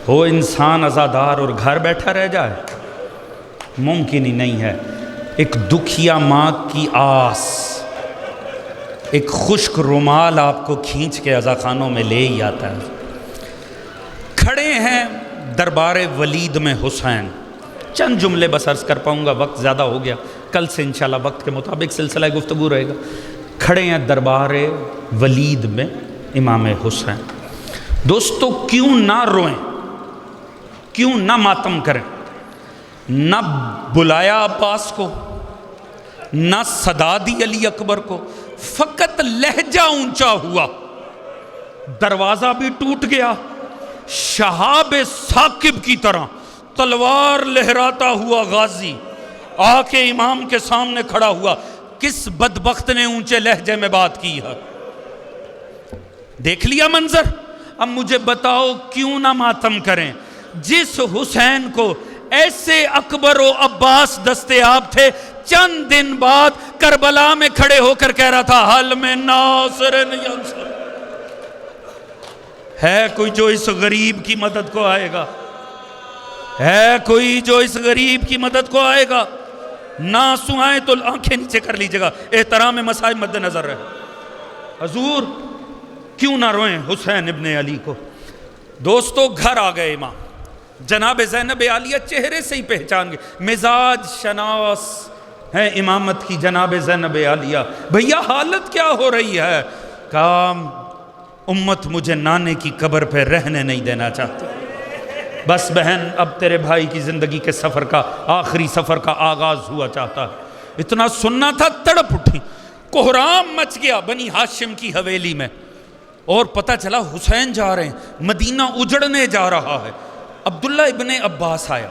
وہ انسان عزادار اور گھر بیٹھا رہ جائے، ممکن ہی نہیں ہے. ایک دکھیا ماں کی آس، ایک خشک رومال آپ کو کھینچ کے عزاخانوں میں لے ہی آتا ہے. کھڑے ہیں دربار ولید میں حسین. چند جملے بس عرض کر پاؤں گا، وقت زیادہ ہو گیا. کل سے انشاءاللہ وقت کے مطابق سلسلہ گفتگو رہے گا. کھڑے ہیں دربار ولید میں امام حسین. دوستو کیوں نہ روئیں، کیوں نہ ماتم کریں؟ نہ بلایا عباس کو، نہ صدا دی علی اکبر کو، فقط لہجہ اونچا ہوا، دروازہ بھی ٹوٹ گیا. شہاب ثاقب کی طرح تلوار لہراتا ہوا غازی آ کے امام کے سامنے کھڑا ہوا. کس بدبخت نے اونچے لہجے میں بات کی ہے؟ دیکھ لیا منظر. اب مجھے بتاؤ کیوں نہ ماتم کریں؟ جس حسین کو ایسے اکبر و عباس دستیاب تھے، چند دن بعد کربلا میں کھڑے ہو کر کہہ رہا تھا حل میں ناصر ینصر. ہے کوئی جو اس غریب کی مدد کو آئے گا؟ ہے کوئی جو اس غریب کی مدد کو آئے گا؟ نہ آنسو آئیں تو آنکھیں نیچے کر لیجئے گا. احترام مسائب مد نظر رہے. حضور کیوں نہ روئیں حسین ابن علی کو؟ دوستو گھر آ گئے امام. جناب زینب عالیہ چہرے سے ہی پہچان گئے، مزاج شناس ہے امامت کی جناب زینب عالیہ. بھیا حالت کیا ہو رہی ہے؟ کام امت مجھے نانے کی قبر پہ رہنے نہیں دینا چاہتی. بس بہن اب تیرے بھائی کی زندگی کے سفر کا آخری سفر کا آغاز ہوا چاہتا ہے. اتنا سننا تھا، تڑپ اٹھی. کوہرام مچ گیا بنی ہاشم کی حویلی میں، اور پتہ چلا حسین جا رہے ہیں، مدینہ اجڑنے جا رہا ہے. عبداللہ ابن عباس آیا.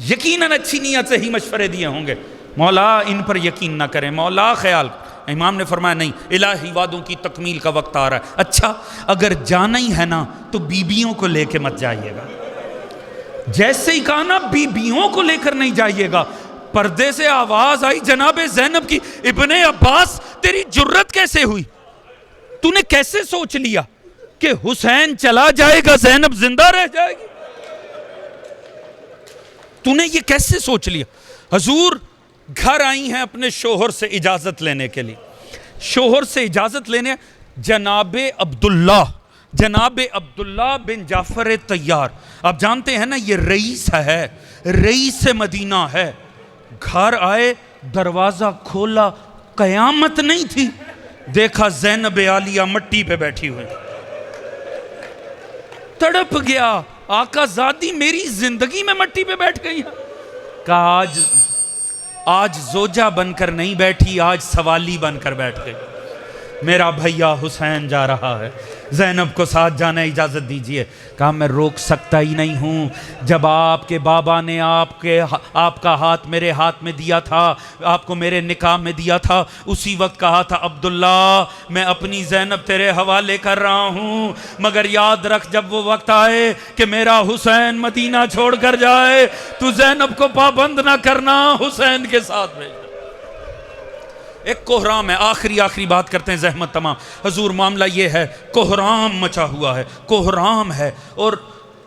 یقیناً اچھی نیت سے ہی مشورے دیے ہوں گے، مولا ان پر یقین نہ کریں، مولا خیال. امام نے فرمایا نہیں، الہی وعدوں کی تکمیل کا وقت آ رہا ہے. اچھا اگر جانا ہی ہے نا تو بیبیوں کو لے کے مت جائیے گا. جیسے ہی کہا نا بیبیوں کو لے کر نہیں جائیے گا، پردے سے آواز آئی جناب زینب کی، ابن عباس تیری جرت کیسے ہوئی؟ تو نے کیسے سوچ لیا کہ حسین چلا جائے گا زینب زندہ رہ جائے گی؟ تو نے یہ کیسے سوچ لیا؟ حضور گھر آئی ہیں اپنے شوہر سے اجازت لینے کے لیے. شوہر سے اجازت لینے جناب عبداللہ بن جعفر طیار، آپ جانتے ہیں نا یہ رئیس ہے، رئیس مدینہ ہے. گھر آئے، دروازہ کھولا، قیامت نہیں تھی. دیکھا زینب عالیہ مٹی پہ بیٹھی ہوئی. تڑپ گیا، آقا زادی میری زندگی میں مٹی پہ بیٹھ گئی ہے. کہا آج زوجہ بن کر نہیں بیٹھی، آج سوالی بن کر بیٹھ گئی. میرا بھیا حسین جا رہا ہے، زینب کو ساتھ جانا اجازت دیجیے. کہا میں روک سکتا ہی نہیں ہوں. جب آپ کے بابا نے آپ کا ہاتھ میرے ہاتھ میں دیا تھا، آپ کو میرے نکاح میں دیا تھا، اسی وقت کہا تھا عبداللہ میں اپنی زینب تیرے حوالے کر رہا ہوں، مگر یاد رکھ جب وہ وقت آئے کہ میرا حسین مدینہ چھوڑ کر جائے تو زینب کو پابند نہ کرنا، حسین کے ساتھ بھیج. ایک کوہرام ہے. آخری بات کرتے ہیں زحمت تمام. حضور معاملہ یہ ہے، کوہرام مچا ہوا ہے، کوہرام ہے، اور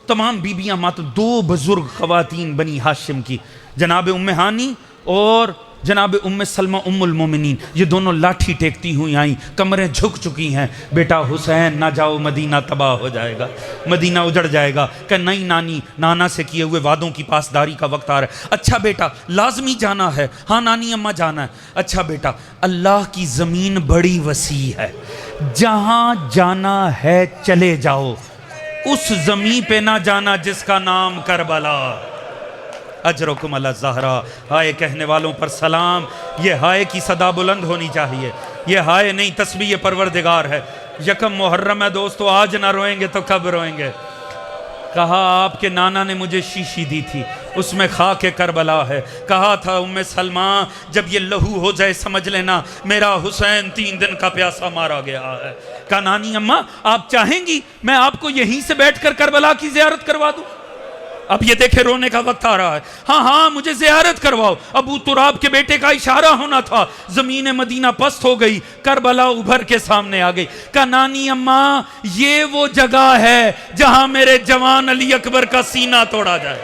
تمام بیبیاں دو بزرگ خواتین بنی ہاشم کی، جناب ام ہانی اور جناب ام سلمہ ام المومنین، یہ دونوں لاٹھی ٹیکتی ہوئی آئیں، کمریں جھک چکی ہیں. بیٹا حسین نہ جاؤ، مدینہ تباہ ہو جائے گا، مدینہ اجڑ جائے گا. کہ نہیں نانی، نانا سے کیے ہوئے وعدوں کی پاسداری کا وقت آ رہا ہے. اچھا بیٹا لازمی جانا ہے. ہاں نانی اماں جانا ہے. اچھا بیٹا اللہ کی زمین بڑی وسیع ہے، جہاں جانا ہے چلے جاؤ، اس زمین پہ نہ جانا جس کا نام کربلا. اجرکم علی الزہرا. ہائے کہنے والوں پر سلام. یہ ہائے کی صدا بلند ہونی چاہیے. یہ ہائے نہیں، تسبیح پروردگار ہے. یکم محرم ہے دوستو، آج نہ روئیں گے تو کب روئیں گے. کہا آپ کے نانا نے مجھے شیشی دی تھی، اس میں خاک کربلا ہے. کہا تھا ام سلمہ جب یہ لہو ہو جائے سمجھ لینا میرا حسین 3 دن کا پیاسا مارا گیا ہے. کہا نانی اماں آپ چاہیں گی میں آپ کو یہیں سے بیٹھ کر کربلا کی زیارت کروا دوں؟ اب یہ دیکھے رونے کا وقت آ رہا ہے. ہاں مجھے زیارت کرواؤ. ابو تراب کے بیٹے کا اشارہ ہونا تھا. زمین مدینہ پست ہو گئی، کربلا ابھر کے سامنے آ گئی. کہا نانی اماں یہ وہ جگہ ہے جہاں میرے جوان علی اکبر کا سینہ توڑا جائے.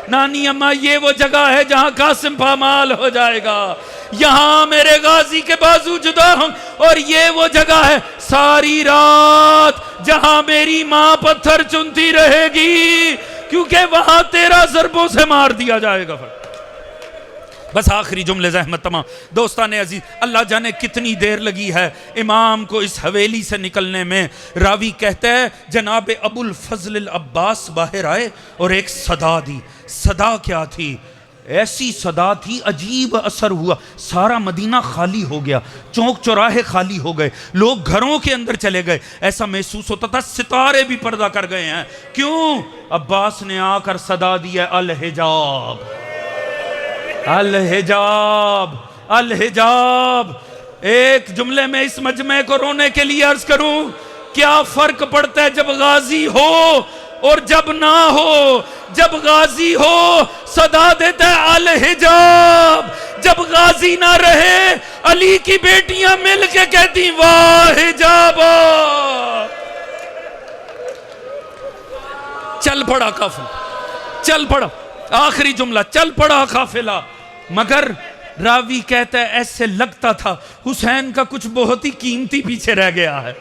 نانی اماں یہ وہ جگہ ہے جہاں قاسم پامال ہو جائے گا، یہاں میرے غازی کے بازو جدا ہوں. اور یہ وہ جگہ ہے ساری رات جہاں میری ماں پتھر چنتی رہے گی، کیونکہ وہاں 13 ضربوں سے مار دیا جائے گا. بس آخری جملے زحمت تمام. دوستان عزیز اللہ جانے کتنی دیر لگی ہے امام کو اس حویلی سے نکلنے میں. راوی کہتے ہیں جناب ابو الفضل العباس باہر آئے اور ایک صدا دی. صدا کیا تھی؟ ایسی صدا تھی عجیب اثر ہوا. سارا مدینہ خالی ہو گیا، چوک چوراہے خالی ہو گئے، لوگ گھروں کے اندر چلے گئے. ایسا محسوس ہوتا تھا ستارے بھی پردہ کر گئے ہیں. کیوں؟ عباس نے آ کر صدا دی ہے الحجاب الحجاب الحجاب. ایک جملے میں اس مجمع کو رونے کے لیے عرض کروں، کیا فرق پڑتا ہے جب غازی ہو اور جب نہ ہو؟ جب غازی ہو صدا دیتا ہے الحجاب، جب غازی نہ رہے علی کی بیٹیاں مل کے کہتی واہ حجابا. چل پڑا قافلہ، چل پڑا آخری جملہ، چل پڑا قافلہ. مگر راوی کہتا ہے ایسے لگتا تھا حسین کا کچھ بہت ہی قیمتی پیچھے رہ گیا ہے،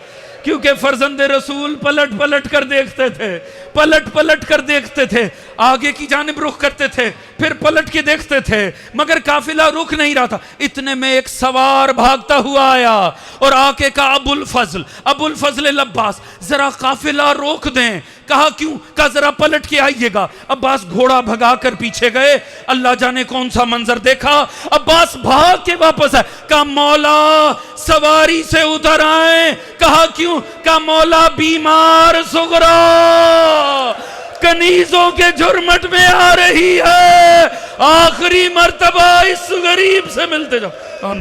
کیونکہ فرزند رسول پلٹ پلٹ کر دیکھتے تھے، پلٹ پلٹ کر دیکھتے تھے، آگے کی جانب رخ کرتے تھے، پھر پلٹ کے دیکھتے تھے، مگر قافلہ رک نہیں رہا تھا. اتنے میں ایک سوار بھاگتا ہوا آیا اور آ کے کہا ابو الفضل العباس ذرا قافلہ روک دیں. کہا کیوں؟ کہا ذرا پلٹ کے آئیے گا. عباس گھوڑا بھگا کر پیچھے گئے. اللہ جانے کون سا منظر دیکھا. عباس بھاگ کے واپس آئے. کہا مولا سواری سے اتر آئیں. کہا کیوں؟ کہا مولا بیمار صغرا کنیزوں کے جرمٹ میں آ رہی ہے، آخری مرتبہ اس غریب سے ملتے جاؤ.